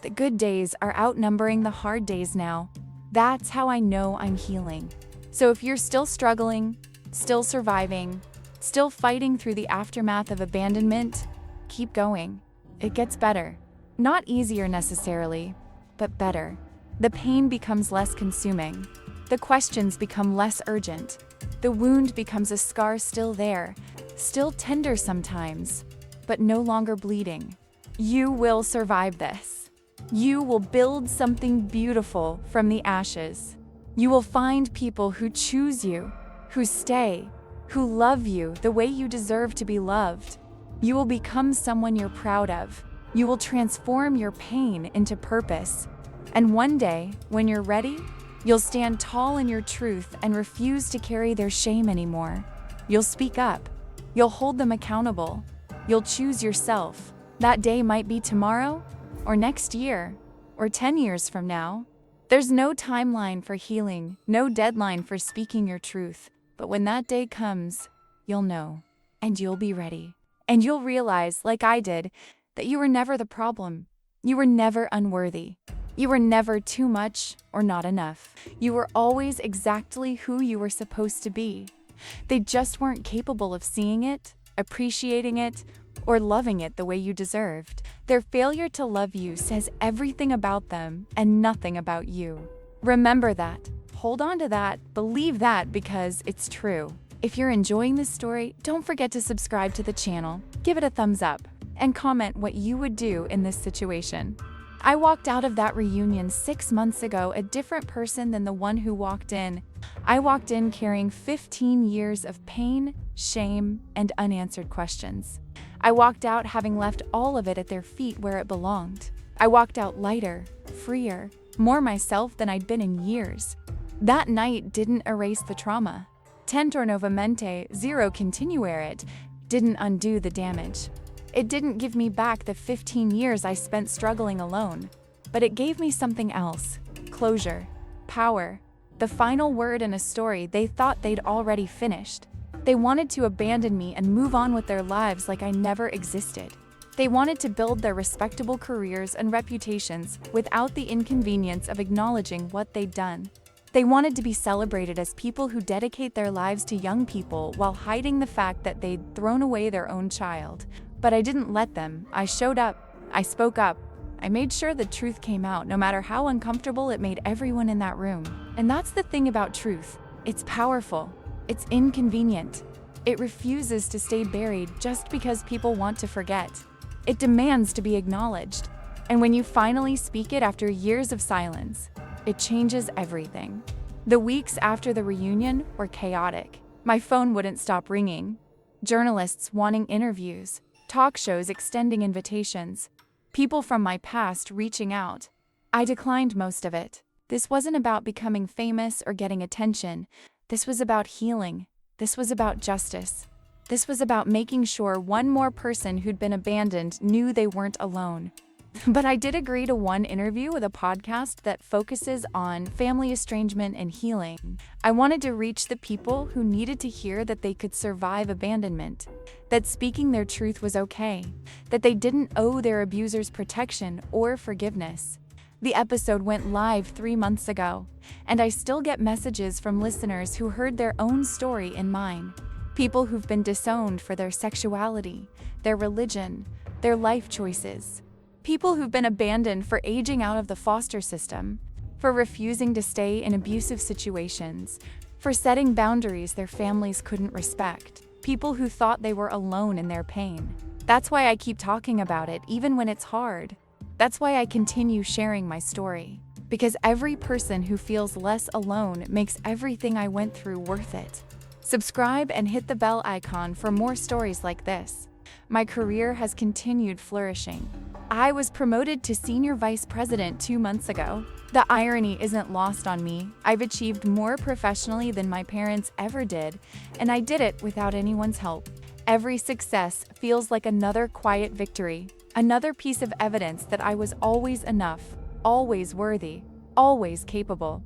The good days are outnumbering the hard days now. That's how I know I'm healing. So if you're still struggling, still surviving, still fighting through the aftermath of abandonment, keep going. It gets better. Not easier necessarily, but better. The pain becomes less consuming. The questions become less urgent. The wound becomes a scar still there, still tender sometimes, but no longer bleeding. You will survive this. You will build something beautiful from the ashes. You will find people who choose you, who stay, who love you the way you deserve to be loved. You will become someone you're proud of. You will transform your pain into purpose. And one day, when you're ready, you'll stand tall in your truth and refuse to carry their shame anymore. You'll speak up. You'll hold them accountable. You'll choose yourself. That day might be tomorrow, or next year, or 10 years from now. There's no timeline for healing, no deadline for speaking your truth. But when that day comes, you'll know, and you'll be ready. And you'll realize, like I did, that you were never the problem. You were never unworthy. You were never too much or not enough. You were always exactly who you were supposed to be. They just weren't capable of seeing it, appreciating it, or loving it the way you deserved. Their failure to love you says everything about them and nothing about you. Remember that. Hold on to that. Believe that because it's true. If you're enjoying this story, don't forget to subscribe to the channel, give it a thumbs up, and comment what you would do in this situation. I walked out of that reunion 6 months ago a different person than the one who walked in. I walked in carrying 15 years of pain, shame, and unanswered questions. I walked out having left all of it at their feet where it belonged. I walked out lighter, freer, more myself than I'd been in years. That night didn't erase the trauma. Tentor novamente, zero continuerit, didn't undo the damage. It didn't give me back the 15 years I spent struggling alone, but it gave me something else: closure, power, the final word in a story they thought they'd already finished. They wanted to abandon me and move on with their lives like I never existed. They wanted to build their respectable careers and reputations without the inconvenience of acknowledging what they'd done. They wanted to be celebrated as people who dedicate their lives to young people while hiding the fact that they'd thrown away their own child. But I didn't let them. I showed up. I spoke up. I made sure the truth came out, no matter how uncomfortable it made everyone in that room. And that's the thing about truth. It's powerful. It's inconvenient. It refuses to stay buried just because people want to forget. It demands to be acknowledged. And when you finally speak it after years of silence, it changes everything. The weeks after the reunion were chaotic. My phone wouldn't stop ringing. Journalists wanting interviews, talk shows extending invitations, people from my past reaching out. I declined most of it. This wasn't about becoming famous or getting attention. This was about healing. This was about justice. This was about making sure one more person who'd been abandoned knew they weren't alone. But I did agree to one interview with a podcast that focuses on family estrangement and healing. I wanted to reach the people who needed to hear that they could survive abandonment, that speaking their truth was okay, that they didn't owe their abusers protection or forgiveness. The episode went live 3 months ago, and I still get messages from listeners who heard their own story in mine. People who've been disowned for their sexuality, their religion, their life choices. People who've been abandoned for aging out of the foster system, for refusing to stay in abusive situations, for setting boundaries their families couldn't respect. People who thought they were alone in their pain. That's why I keep talking about it even when it's hard. That's why I continue sharing my story. Because every person who feels less alone makes everything I went through worth it. Subscribe and hit the bell icon for more stories like this. My career has continued flourishing. I was promoted to senior vice president 2 months ago. The irony isn't lost on me. I've achieved more professionally than my parents ever did, and I did it without anyone's help. Every success feels like another quiet victory, another piece of evidence that I was always enough, always worthy, always capable.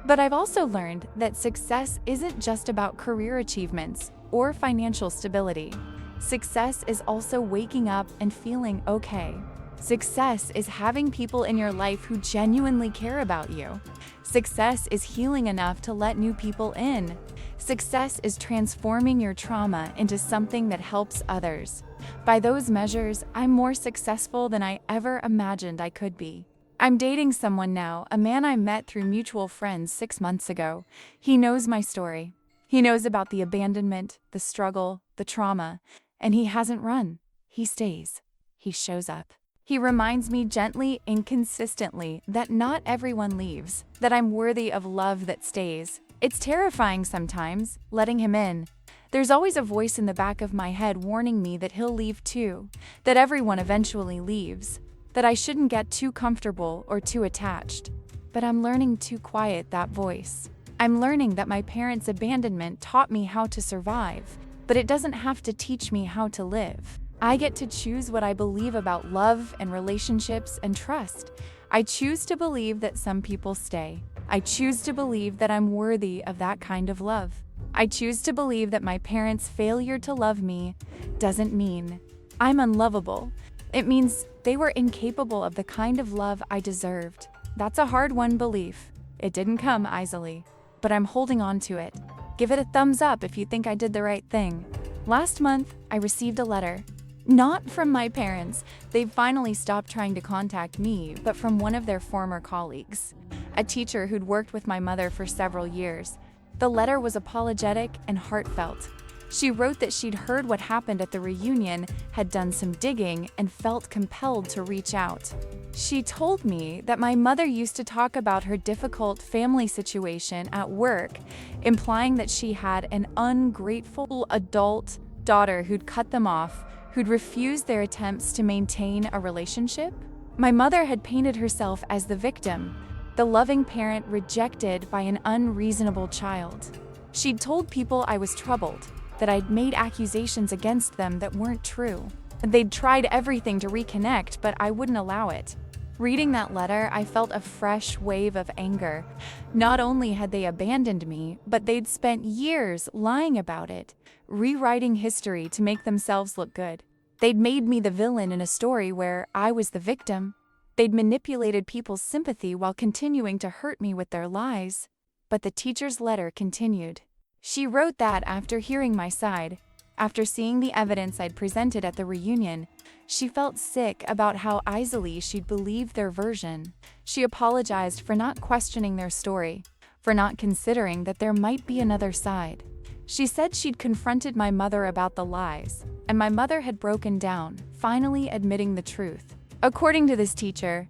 But I've also learned that success isn't just about career achievements or financial stability. Success is also waking up and feeling okay. Success is having people in your life who genuinely care about you. Success is healing enough to let new people in. Success is transforming your trauma into something that helps others. By those measures, I'm more successful than I ever imagined I could be. I'm dating someone now, a man I met through mutual friends 6 months ago. He knows my story. He knows about the abandonment, the struggle, the trauma, and he hasn't run. He stays. He shows up. He reminds me gently and consistently that not everyone leaves, that I'm worthy of love that stays. It's terrifying sometimes, letting him in. There's always a voice in the back of my head warning me that he'll leave too, that everyone eventually leaves, that I shouldn't get too comfortable or too attached. But I'm learning to quiet that voice. I'm learning that my parents' abandonment taught me how to survive, but it doesn't have to teach me how to live. I get to choose what I believe about love and relationships and trust. I choose to believe that some people stay. I choose to believe that I'm worthy of that kind of love. I choose to believe that my parents' failure to love me doesn't mean I'm unlovable. It means they were incapable of the kind of love I deserved. That's a hard-won belief. It didn't come easily, but I'm holding on to it. Give it a thumbs up if you think I did the right thing. Last month, I received a letter. Not from my parents. They've finally stopped trying to contact me, but from one of their former colleagues, a teacher who'd worked with my mother for several years. The letter was apologetic and heartfelt. She wrote that she'd heard what happened at the reunion, had done some digging, and felt compelled to reach out. She told me that my mother used to talk about her difficult family situation at work, implying that she had an ungrateful adult daughter who'd cut them off, who'd refused their attempts to maintain a relationship. My mother had painted herself as the victim, the loving parent rejected by an unreasonable child. She'd told people I was troubled, that I'd made accusations against them that weren't true. They'd tried everything to reconnect, but I wouldn't allow it. Reading that letter, I felt a fresh wave of anger. Not only had they abandoned me, but they'd spent years lying about it, rewriting history to make themselves look good. They'd made me the villain in a story where I was the victim. They'd manipulated people's sympathy while continuing to hurt me with their lies. But the teacher's letter continued. She wrote that after hearing my side, after seeing the evidence I'd presented at the reunion, she felt sick about how easily she'd believed their version. She apologized for not questioning their story, for not considering that there might be another side. She said she'd confronted my mother about the lies, and my mother had broken down, finally admitting the truth. According to this teacher,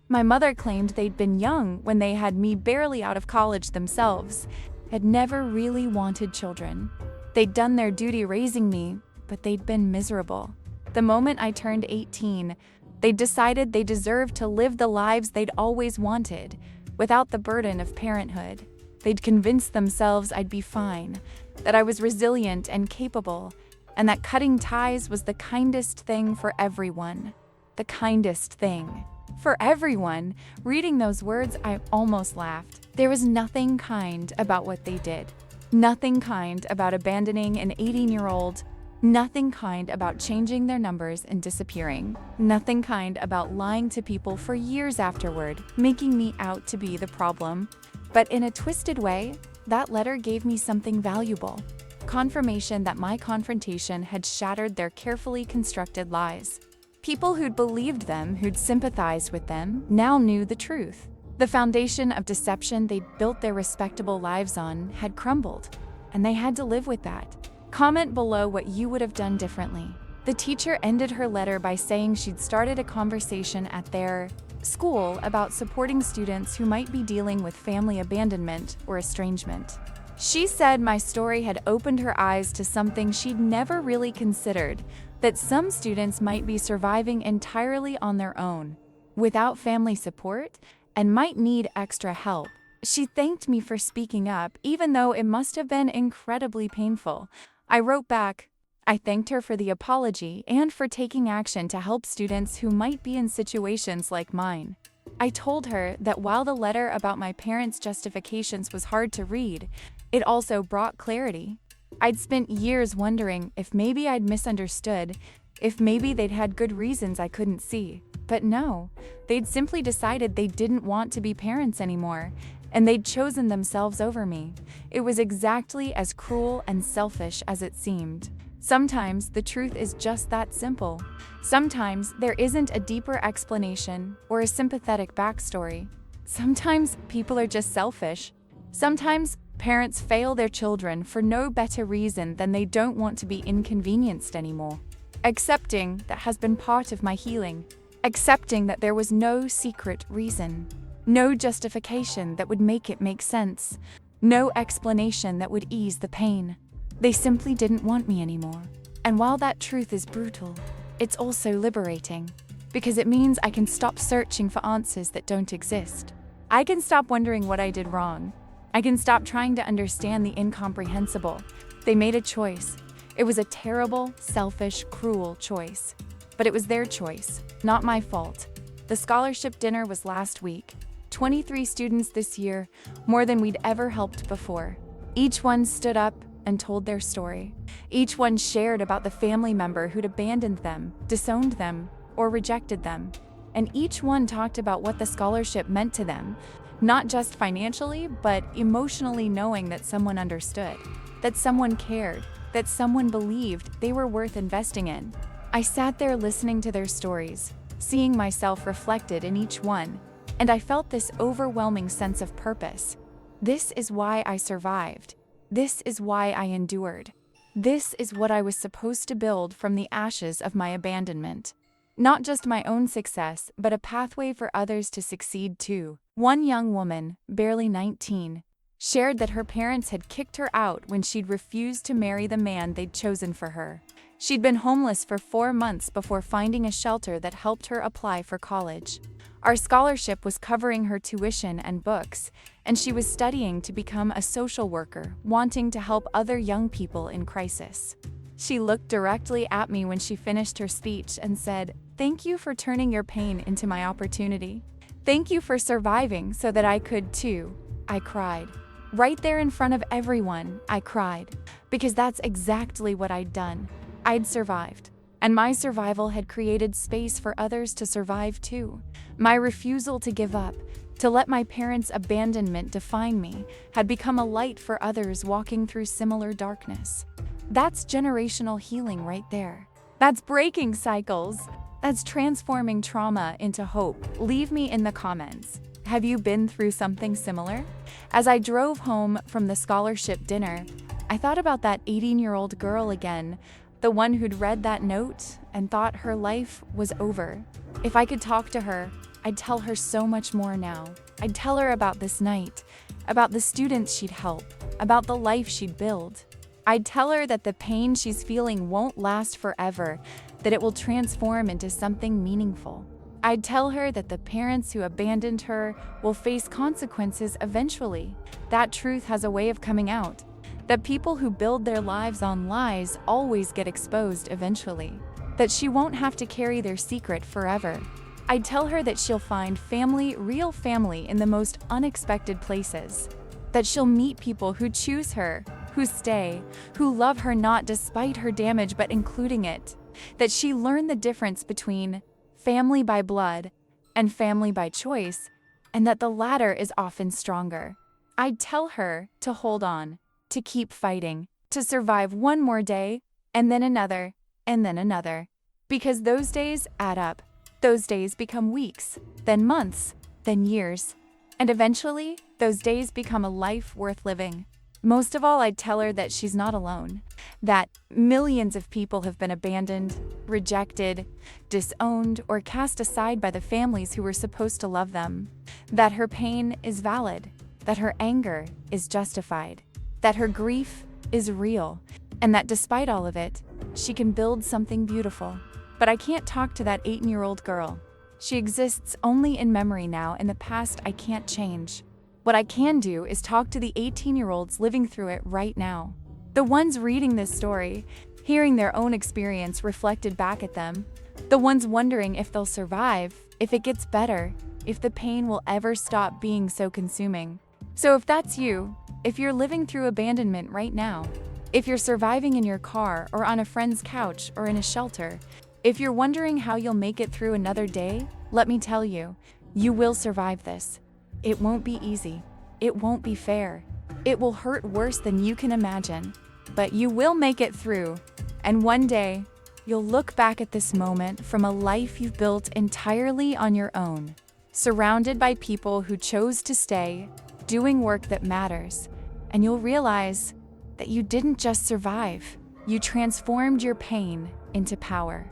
my mother claimed they'd been young when they had me barely out of college themselves, had never really wanted children. They'd done their duty raising me, but they'd been miserable. The moment I turned 18, they decided they deserved to live the lives they'd always wanted, without the burden of parenthood. They'd convinced themselves I'd be fine, that I was resilient and capable, and that cutting ties was the kindest thing for everyone. The kindest thing. For everyone. Reading those words, I almost laughed. There was nothing kind about what they did. Nothing kind about abandoning an 18-year-old. Nothing kind about changing their numbers and disappearing. Nothing kind about lying to people for years afterward, making me out to be the problem. But in a twisted way, that letter gave me something valuable. Confirmation that my confrontation had shattered their carefully constructed lies. People who'd believed them, who'd sympathized with them, now knew the truth. The foundation of deception they'd built their respectable lives on had crumbled, and they had to live with that. Comment below what you would have done differently. The teacher ended her letter by saying she'd started a conversation at their school about supporting students who might be dealing with family abandonment or estrangement. She said my story had opened her eyes to something she'd never really considered, that some students might be surviving entirely on their own, without family support, and might need extra help. She thanked me for speaking up, even though it must have been incredibly painful. I wrote back, I thanked her for the apology and for taking action to help students who might be in situations like mine. I told her that while the letter about my parents' justifications was hard to read, it also brought clarity. I'd spent years wondering if maybe I'd misunderstood, if maybe they'd had good reasons I couldn't see. But no, they'd simply decided they didn't want to be parents anymore, and they'd chosen themselves over me. It was exactly as cruel and selfish as it seemed. Sometimes the truth is just that simple. Sometimes there isn't a deeper explanation or a sympathetic backstory. Sometimes people are just selfish. Sometimes parents fail their children for no better reason than they don't want to be inconvenienced anymore. Accepting that has been part of my healing. Accepting that there was no secret reason. No justification that would make it make sense. No explanation that would ease the pain. They simply didn't want me anymore. And while that truth is brutal, it's also liberating, because it means I can stop searching for answers that don't exist. I can stop wondering what I did wrong. I can stop trying to understand the incomprehensible. They made a choice. It was a terrible, selfish, cruel choice. But it was their choice, not my fault. The scholarship dinner was last week. 23 students this year, more than we'd ever helped before. Each one stood up and told their story. Each one shared about the family member who'd abandoned them, disowned them, or rejected them. And each one talked about what the scholarship meant to them, not just financially, but emotionally, knowing that someone understood, that someone cared, that someone believed they were worth investing in. I sat there listening to their stories, seeing myself reflected in each one, and I felt this overwhelming sense of purpose. This is why I survived. This is why I endured. This is what I was supposed to build from the ashes of my abandonment. Not just my own success, but a pathway for others to succeed too. One young woman, barely 19, shared that her parents had kicked her out when she'd refused to marry the man they'd chosen for her. She'd been homeless for 4 months before finding a shelter that helped her apply for college. Our scholarship was covering her tuition and books, and she was studying to become a social worker, wanting to help other young people in crisis. She looked directly at me when she finished her speech and said, "Thank you for turning your pain into my opportunity. Thank you for surviving so that I could too." I cried. Right there in front of everyone, I cried. Because that's exactly what I'd done. I'd survived. And my survival had created space for others to survive too. My refusal to give up, to let my parents' abandonment define me, had become a light for others walking through similar darkness. That's generational healing right there. That's breaking cycles. That's transforming trauma into hope. Leave me in the comments. Have you been through something similar? As I drove home from the scholarship dinner, I thought about that 18-year-old girl again, the one who'd read that note and thought her life was over. If I could talk to her, I'd tell her so much more now. I'd tell her about this night, about the students she'd help, about the life she'd build. I'd tell her that the pain she's feeling won't last forever, that it will transform into something meaningful. I'd tell her that the parents who abandoned her will face consequences eventually. That truth has a way of coming out. That people who build their lives on lies always get exposed eventually. That she won't have to carry their secret forever. I'd tell her that she'll find family, real family, in the most unexpected places. That she'll meet people who choose her, who stay, who love her not despite her damage but including it. That she learned the difference between family by blood and family by choice, and that the latter is often stronger. I'd tell her to hold on, to keep fighting, to survive one more day, and then another, and then another. Because those days add up. Those days become weeks, then months, then years. And eventually, those days become a life worth living. Most of all, I'd tell her that she's not alone. That millions of people have been abandoned, rejected, disowned, or cast aside by the families who were supposed to love them. That her pain is valid. That her anger is justified. That her grief is real. And that despite all of it, she can build something beautiful. But I can't talk to that 18-year-old girl. She exists only in memory now, and the past I can't change. What I can do is talk to the 18-year-olds living through it right now. The ones reading this story, hearing their own experience reflected back at them. The ones wondering if they'll survive, if it gets better, if the pain will ever stop being so consuming. So if that's you, if you're living through abandonment right now, if you're surviving in your car or on a friend's couch or in a shelter, if you're wondering how you'll make it through another day, let me tell you, you will survive this. It won't be easy. It won't be fair. It will hurt worse than you can imagine. But you will make it through. And one day, you'll look back at this moment from a life you've built entirely on your own, surrounded by people who chose to stay, doing work that matters. And you'll realize that you didn't just survive. You transformed your pain into power.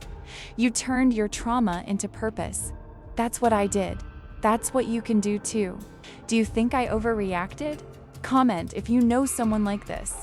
You turned your trauma into purpose. That's what I did. That's what you can do too. Do you think I overreacted? Comment if you know someone like this.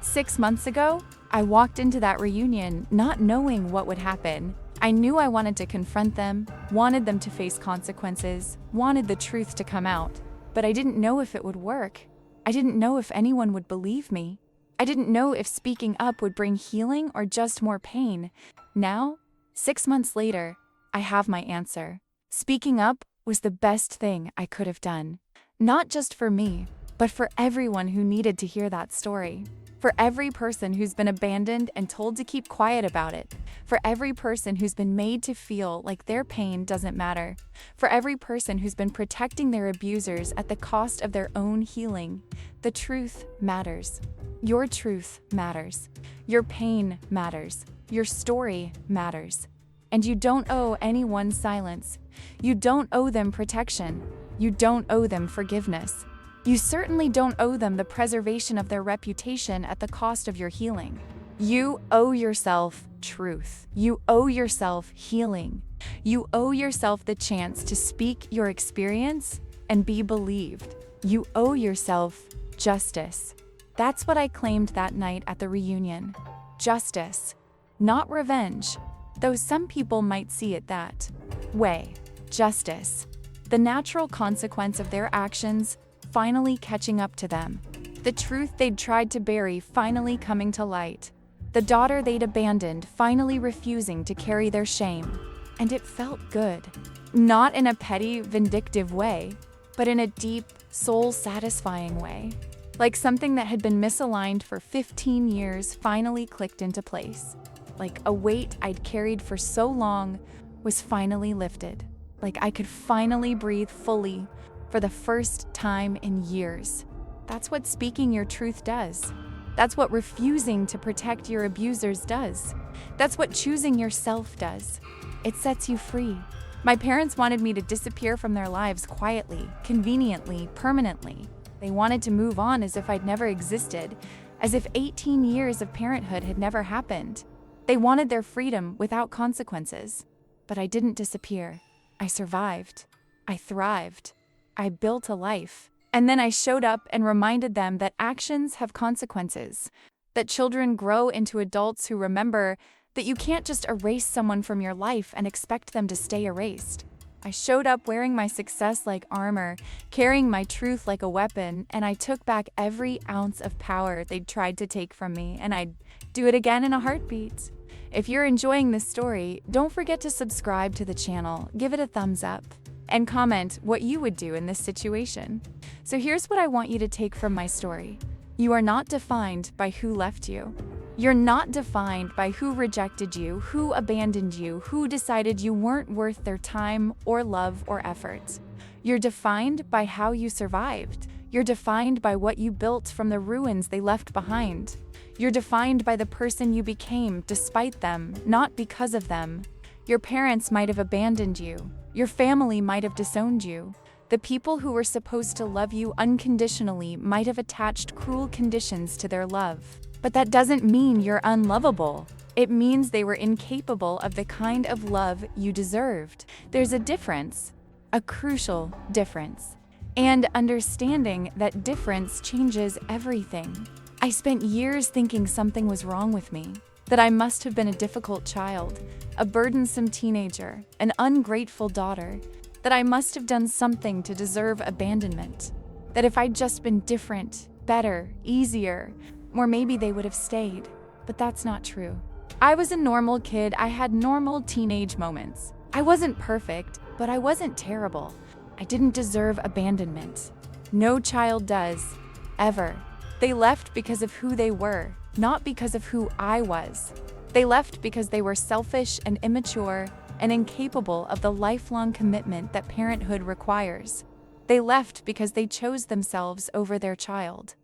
6 months ago, I walked into that reunion not knowing what would happen. I knew I wanted to confront them, wanted them to face consequences, wanted the truth to come out. But I didn't know if it would work. I didn't know if anyone would believe me. I didn't know if speaking up would bring healing or just more pain. Now, 6 months later, I have my answer. Speaking up was the best thing I could have done. Not just for me, but for everyone who needed to hear that story. For every person who's been abandoned and told to keep quiet about it. For every person who's been made to feel like their pain doesn't matter. For every person who's been protecting their abusers at the cost of their own healing. The truth matters. Your truth matters. Your pain matters. Your story matters. And you don't owe anyone silence. You don't owe them protection. You don't owe them forgiveness. You certainly don't owe them the preservation of their reputation at the cost of your healing. You owe yourself truth. You owe yourself healing. You owe yourself the chance to speak your experience and be believed. You owe yourself justice. That's what I claimed that night at the reunion. Justice, not revenge, though some people might see it that way. Justice, the natural consequence of their actions finally catching up to them. The truth they'd tried to bury finally coming to light. The daughter they'd abandoned finally refusing to carry their shame. And it felt good. Not in a petty, vindictive way, but in a deep, soul-satisfying way. Like something that had been misaligned for 15 years finally clicked into place. Like a weight I'd carried for so long was finally lifted. Like I could finally breathe fully for the first time in years. That's what speaking your truth does. That's what refusing to protect your abusers does. That's what choosing yourself does. It sets you free. My parents wanted me to disappear from their lives quietly, conveniently, permanently. They wanted to move on as if I'd never existed. as if 18 years of parenthood had never happened. They wanted their freedom without consequences. But I didn't disappear. I survived. I thrived. I built a life. And then I showed up and reminded them that actions have consequences, that children grow into adults who remember that you can't just erase someone from your life and expect them to stay erased. I showed up wearing my success like armor, carrying my truth like a weapon, and I took back every ounce of power they'd tried to take from me, and I'd do it again in a heartbeat. If you're enjoying this story, don't forget to subscribe to the channel, give it a thumbs up, and comment what you would do in this situation. So here's what I want you to take from my story. You are not defined by who left you. You're not defined by who rejected you, who abandoned you, who decided you weren't worth their time or love or effort. You're defined by how you survived. You're defined by what you built from the ruins they left behind. You're defined by the person you became despite them, not because of them. Your parents might have abandoned you. Your family might have disowned you. The people who were supposed to love you unconditionally might have attached cruel conditions to their love. But that doesn't mean you're unlovable. It means they were incapable of the kind of love you deserved. There's a difference, a crucial difference. And understanding that difference changes everything. I spent years thinking something was wrong with me, that I must have been a difficult child, a burdensome teenager, an ungrateful daughter, that I must have done something to deserve abandonment, that if I'd just been different, better, easier, or maybe they would have stayed. But that's not true. I was a normal kid. I had normal teenage moments. I wasn't perfect, but I wasn't terrible. I didn't deserve abandonment. No child does, ever. They left because of who they were, not because of who I was. They left because they were selfish and immature and incapable of the lifelong commitment that parenthood requires. They left because they chose themselves over their child.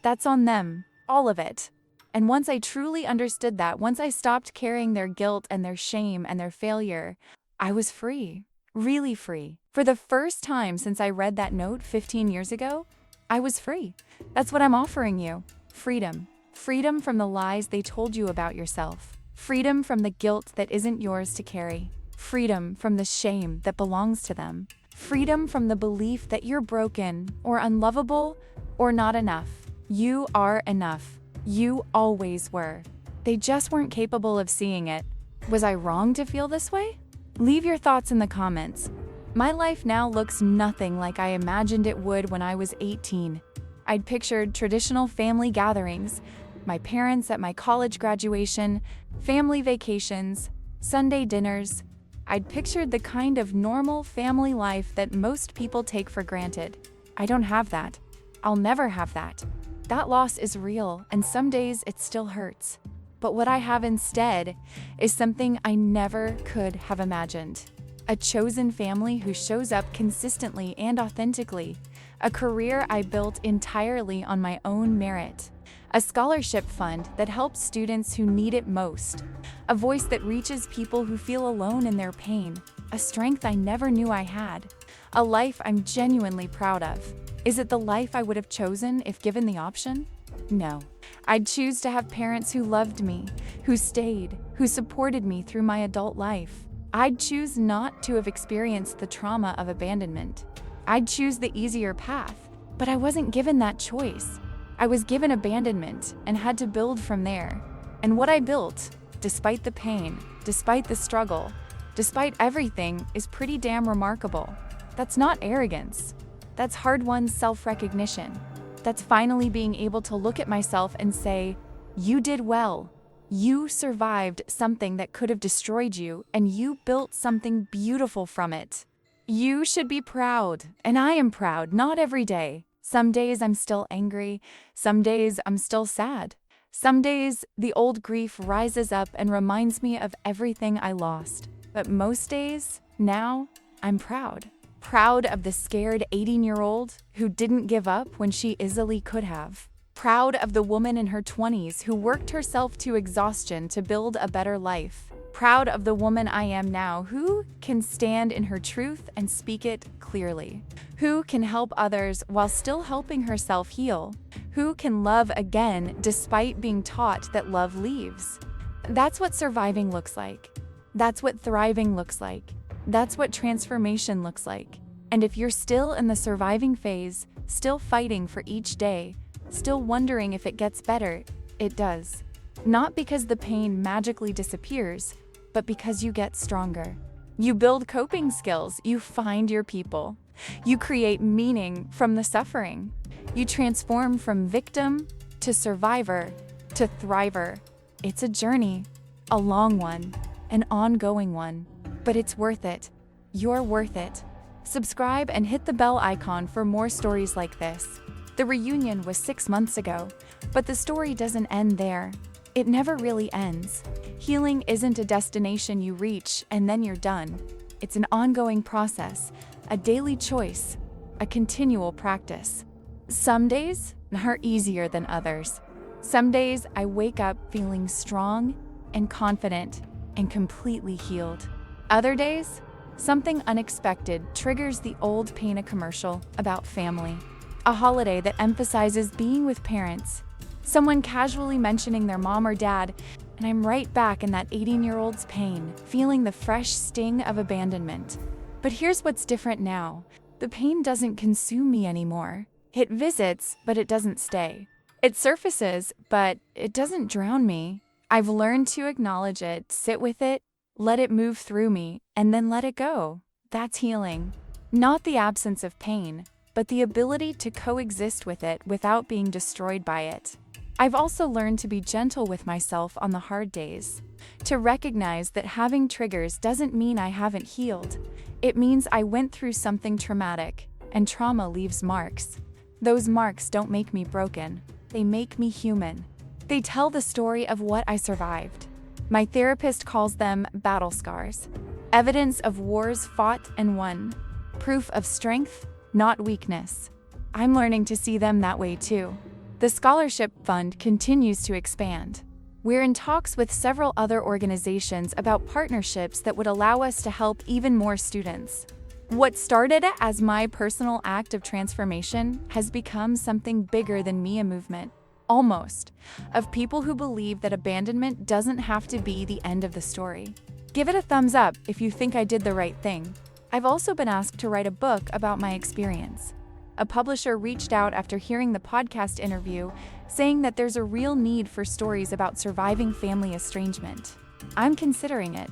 That's on them, all of it. And once I truly understood that, once I stopped carrying their guilt and their shame and their failure, I was free, really free. For the first time since I read that note 15 years ago, I was free. That's what I'm offering you. Freedom. Freedom from the lies they told you about yourself. Freedom from the guilt that isn't yours to carry. Freedom from the shame that belongs to them. Freedom from the belief that you're broken or unlovable or not enough. You are enough. You always were. They just weren't capable of seeing it. Was I wrong to feel this way? Leave your thoughts in the comments. My life now looks nothing like I imagined it would when I was 18. I'd pictured traditional family gatherings, my parents at my college graduation, family vacations, Sunday dinners. I'd pictured the kind of normal family life that most people take for granted. I don't have that. I'll never have that. That loss is real, and some days it still hurts. But what I have instead is something I never could have imagined. A chosen family who shows up consistently and authentically. A career I built entirely on my own merit. A scholarship fund that helps students who need it most. A voice that reaches people who feel alone in their pain. A strength I never knew I had. A life I'm genuinely proud of. Is it the life I would have chosen if given the option? No. I'd choose to have parents who loved me, who stayed, who supported me through my adult life. I'd choose not to have experienced the trauma of abandonment. I'd choose the easier path, but I wasn't given that choice. I was given abandonment and had to build from there. And what I built, despite the pain, despite the struggle, despite everything, is pretty damn remarkable. That's not arrogance. That's hard-won self-recognition. That's finally being able to look at myself and say, you did well. You survived something that could have destroyed you, and you built something beautiful from it. You should be proud, and I am proud, not every day. Some days I'm still angry. Some days I'm still sad. Some days the old grief rises up and reminds me of everything I lost. But most days, now, I'm proud. Proud of the scared 18-year-old who didn't give up when she easily could have. Proud of the woman in her 20s who worked herself to exhaustion to build a better life. Proud of the woman I am now who can stand in her truth and speak it clearly. Who can help others while still helping herself heal. Who can love again despite being taught that love leaves? That's what surviving looks like. That's what thriving looks like. That's what transformation looks like. And if you're still in the surviving phase, still fighting for each day, still wondering if it gets better, it does. Not because the pain magically disappears, but because you get stronger. You build coping skills, you find your people. You create meaning from the suffering. You transform from victim to survivor to thriver. It's a journey, a long one, an ongoing one, but it's worth it. You're worth it. Subscribe and hit the bell icon for more stories like this. The reunion was 6 months ago, but the story doesn't end there. It never really ends. Healing isn't a destination you reach and then you're done. It's an ongoing process, a daily choice, a continual practice. Some days are easier than others. Some days I wake up feeling strong and confident and completely healed. Other days, something unexpected triggers the old pain. A commercial about family, a holiday that emphasizes being with parents, someone casually mentioning their mom or dad, and I'm right back in that 18-year-old's pain, feeling the fresh sting of abandonment. But here's what's different now. The pain doesn't consume me anymore. It visits, but it doesn't stay. It surfaces, but it doesn't drown me. I've learned to acknowledge it, sit with it, let it move through me, and then let it go. That's healing. Not the absence of pain, but the ability to coexist with it without being destroyed by it. I've also learned to be gentle with myself on the hard days, to recognize that having triggers doesn't mean I haven't healed. It means I went through something traumatic, and trauma leaves marks. Those marks don't make me broken. They make me human. They tell the story of what I survived. My therapist calls them battle scars, evidence of wars fought and won, proof of strength, not weakness. I'm learning to see them that way too. The scholarship fund continues to expand. We're in talks with several other organizations about partnerships that would allow us to help even more students. What started as my personal act of transformation has become something bigger than me, a movement, almost, of people who believe that abandonment doesn't have to be the end of the story. Give it a thumbs up if you think I did the right thing. I've also been asked to write a book about my experience. A publisher reached out after hearing the podcast interview, saying that there's a real need for stories about surviving family estrangement. I'm considering it.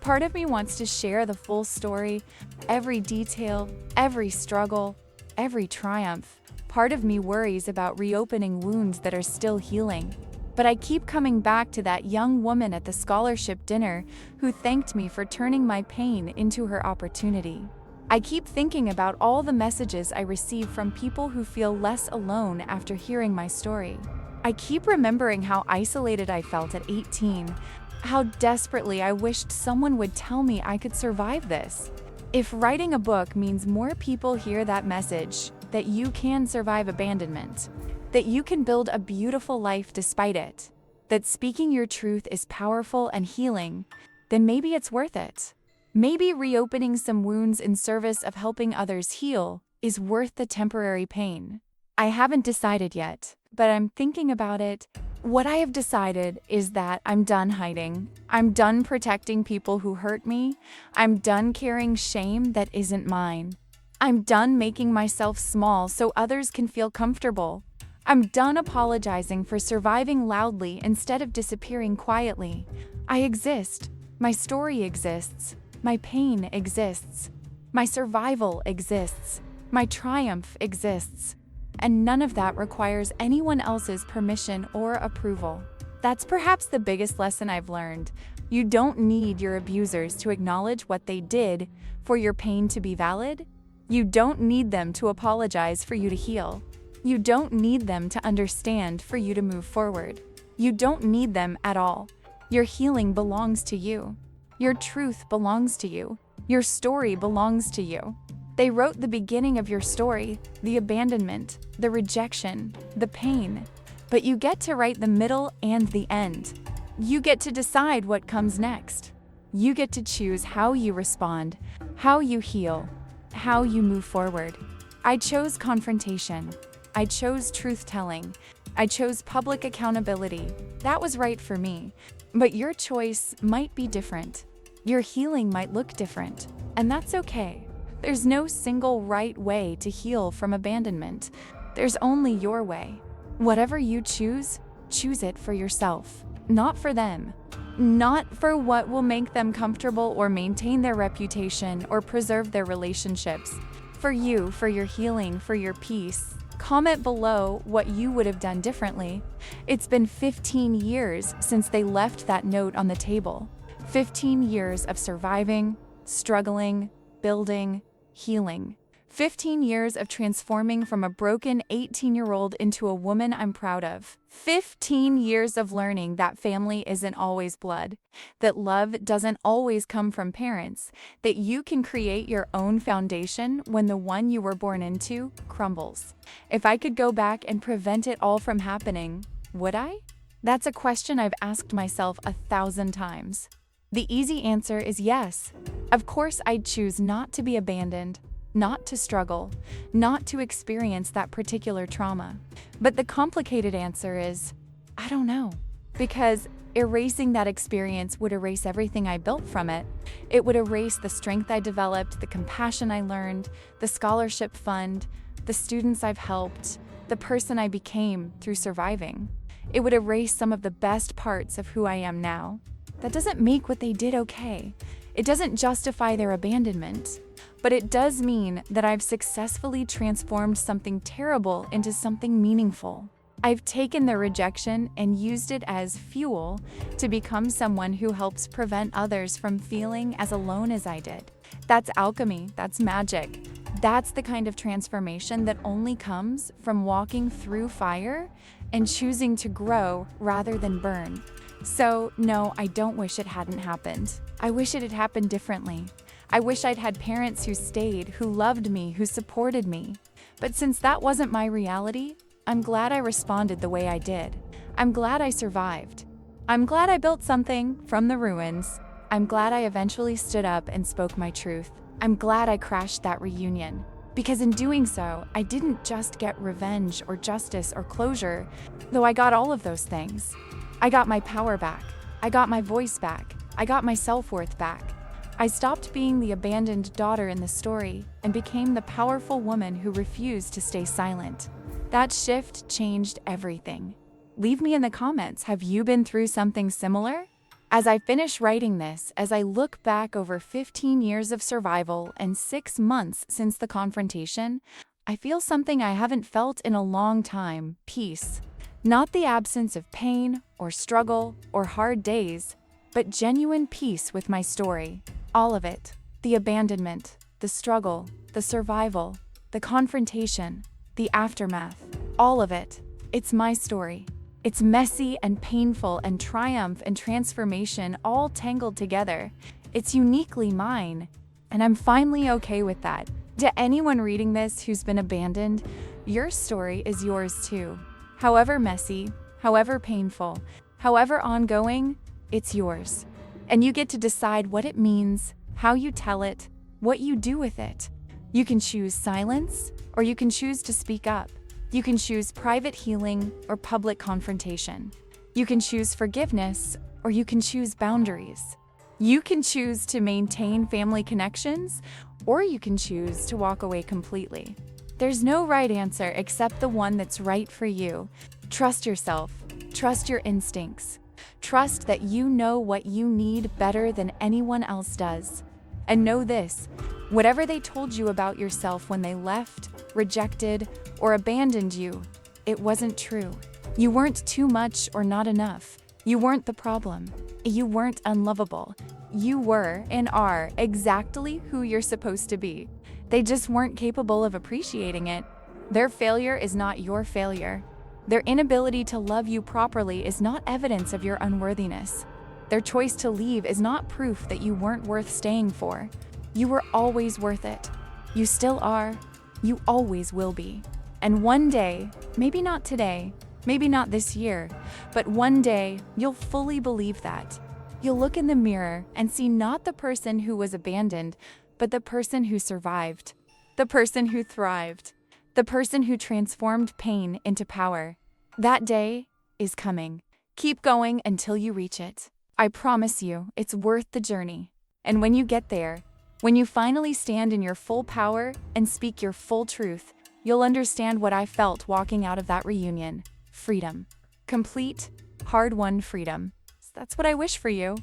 Part of me wants to share the full story, every detail, every struggle, every triumph. Part of me worries about reopening wounds that are still healing. But I keep coming back to that young woman at the scholarship dinner who thanked me for turning my pain into her opportunity. I keep thinking about all the messages I receive from people who feel less alone after hearing my story. I keep remembering how isolated I felt at 18, how desperately I wished someone would tell me I could survive this. If writing a book means more people hear that message, that you can survive abandonment, that you can build a beautiful life despite it, that speaking your truth is powerful and healing, then maybe it's worth it. Maybe reopening some wounds in service of helping others heal is worth the temporary pain. I haven't decided yet, but I'm thinking about it. What I have decided is that I'm done hiding. I'm done protecting people who hurt me. I'm done carrying shame that isn't mine. I'm done making myself small so others can feel comfortable. I'm done apologizing for surviving loudly instead of disappearing quietly. I exist. My story exists. My pain exists. My survival exists. My triumph exists. And none of that requires anyone else's permission or approval. That's perhaps the biggest lesson I've learned. You don't need your abusers to acknowledge what they did for your pain to be valid. You don't need them to apologize for you to heal. You don't need them to understand for you to move forward. You don't need them at all. Your healing belongs to you. Your truth belongs to you. Your story belongs to you. They wrote the beginning of your story, the abandonment, the rejection, the pain. But you get to write the middle and the end. You get to decide what comes next. You get to choose how you respond, how you heal, how you move forward. I chose confrontation. I chose truth-telling. I chose public accountability. That was right for me. But your choice might be different. Your healing might look different. And that's okay. There's no single right way to heal from abandonment. There's only your way. Whatever you choose it for yourself, not for them. Not for what will make them comfortable or maintain their reputation or preserve their relationships. For you, for your healing, for your peace. Comment below what you would have done differently. It's been 15 years since they left that note on the table. 15 years of surviving, struggling, building, healing. 15 years of transforming from a broken 18-year-old into a woman I'm proud of. 15 years of learning that family isn't always blood, that love doesn't always come from parents, that you can create your own foundation when the one you were born into crumbles. If I could go back and prevent it all from happening, would I? That's a question I've asked myself 1,000 times. The easy answer is yes. Of course, I'd choose not to be abandoned, not to struggle, not to experience that particular trauma. But the complicated answer is, I don't know. Because erasing that experience would erase everything I built from it. It would erase the strength I developed, the compassion I learned, the scholarship fund, the students I've helped, the person I became through surviving. It would erase some of the best parts of who I am now. That doesn't make what they did okay. It doesn't justify their abandonment. But it does mean that I've successfully transformed something terrible into something meaningful. I've taken their rejection and used it as fuel to become someone who helps prevent others from feeling as alone as I did. That's alchemy, that's magic. That's the kind of transformation that only comes from walking through fire and choosing to grow rather than burn. So, no, I don't wish it hadn't happened. I wish it had happened differently. I wish I'd had parents who stayed, who loved me, who supported me. But since that wasn't my reality, I'm glad I responded the way I did. I'm glad I survived. I'm glad I built something from the ruins. I'm glad I eventually stood up and spoke my truth. I'm glad I crashed that reunion. Because in doing so, I didn't just get revenge or justice or closure, though I got all of those things. I got my power back. I got my voice back. I got my self-worth back. I stopped being the abandoned daughter in the story and became the powerful woman who refused to stay silent. That shift changed everything. Leave me in the comments, have you been through something similar? As I finish writing this, as I look back over 15 years of survival and 6 months since the confrontation, I feel something I haven't felt in a long time: peace. Not the absence of pain or struggle or hard days, but genuine peace with my story. All of it. The abandonment, the struggle, the survival, the confrontation, the aftermath. All of it. It's my story. It's messy and painful and triumph and transformation all tangled together. It's uniquely mine, and I'm finally okay with that. To anyone reading this who's been abandoned, your story is yours too. However messy, however painful, however ongoing, it's yours. And you get to decide what it means, how you tell it, what you do with it. You can choose silence, or you can choose to speak up. You can choose private healing or public confrontation. You can choose forgiveness, or you can choose boundaries. You can choose to maintain family connections, or you can choose to walk away completely. There's no right answer except the one that's right for you. Trust yourself. Trust your instincts. Trust that you know what you need better than anyone else does. And know this: whatever they told you about yourself when they left, rejected, or abandoned you, it wasn't true. You weren't too much or not enough. You weren't the problem. You weren't unlovable. You were and are exactly who you're supposed to be. They just weren't capable of appreciating it. Their failure is not your failure. Their inability to love you properly is not evidence of your unworthiness. Their choice to leave is not proof that you weren't worth staying for. You were always worth it. You still are. You always will be. And one day, maybe not today, maybe not this year, but one day you'll fully believe that. You'll look in the mirror and see not the person who was abandoned, but the person who survived, the person who thrived, the person who transformed pain into power. That day is coming. Keep going until you reach it. I promise you, it's worth the journey. And when you get there, when you finally stand in your full power and speak your full truth, you'll understand what I felt walking out of that reunion. Freedom. Complete, hard-won freedom. That's what I wish for you.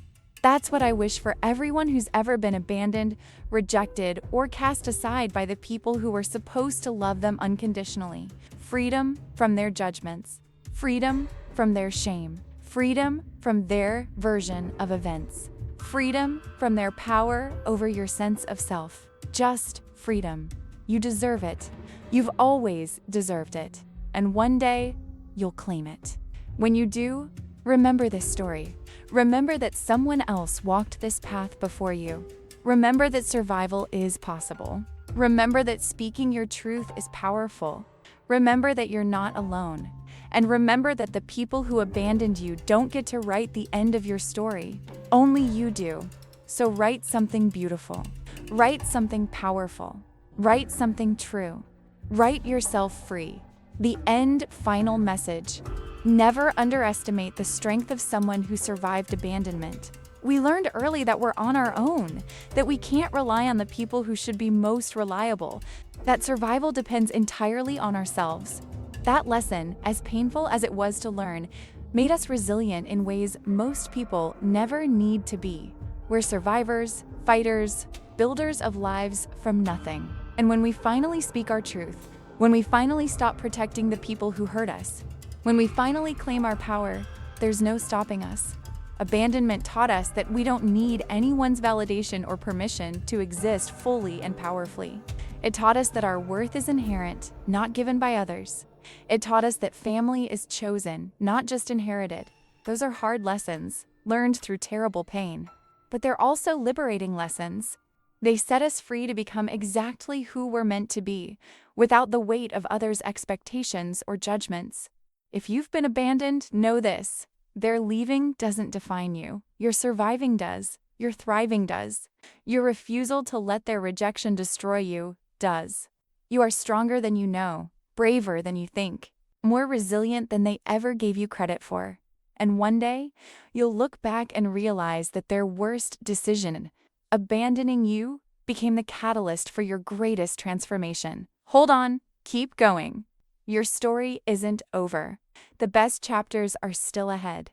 That's what I wish for everyone who's ever been abandoned, rejected, or cast aside by the people who were supposed to love them unconditionally. Freedom from their judgments. Freedom from their shame. Freedom from their version of events. Freedom from their power over your sense of self. Just freedom. You deserve it. You've always deserved it. And one day, you'll claim it. When you do, remember this story. Remember that someone else walked this path before you. Remember that survival is possible. Remember that speaking your truth is powerful. Remember that you're not alone. And remember that the people who abandoned you don't get to write the end of your story. Only you do. So write something beautiful. Write something powerful. Write something true. Write yourself free. The end final message. Never underestimate the strength of someone who survived abandonment. We learned early that we're on our own, that we can't rely on the people who should be most reliable, that survival depends entirely on ourselves. That lesson, as painful as it was to learn, made us resilient in ways most people never need to be. We're survivors, fighters, builders of lives from nothing. And when we finally speak our truth, when we finally stop protecting the people who hurt us, when we finally claim our power, there's no stopping us. Abandonment taught us that we don't need anyone's validation or permission to exist fully and powerfully. It taught us that our worth is inherent, not given by others. It taught us that family is chosen, not just inherited. Those are hard lessons, learned through terrible pain. But they're also liberating lessons. They set us free to become exactly who we're meant to be, without the weight of others' expectations or judgments. If you've been abandoned, know this. Their leaving doesn't define you. Your surviving does. Your thriving does. Your refusal to let their rejection destroy you does. You are stronger than you know, braver than you think, more resilient than they ever gave you credit for. And one day, you'll look back and realize that their worst decision, abandoning you, became the catalyst for your greatest transformation. Hold on, keep going. Your story isn't over. The best chapters are still ahead.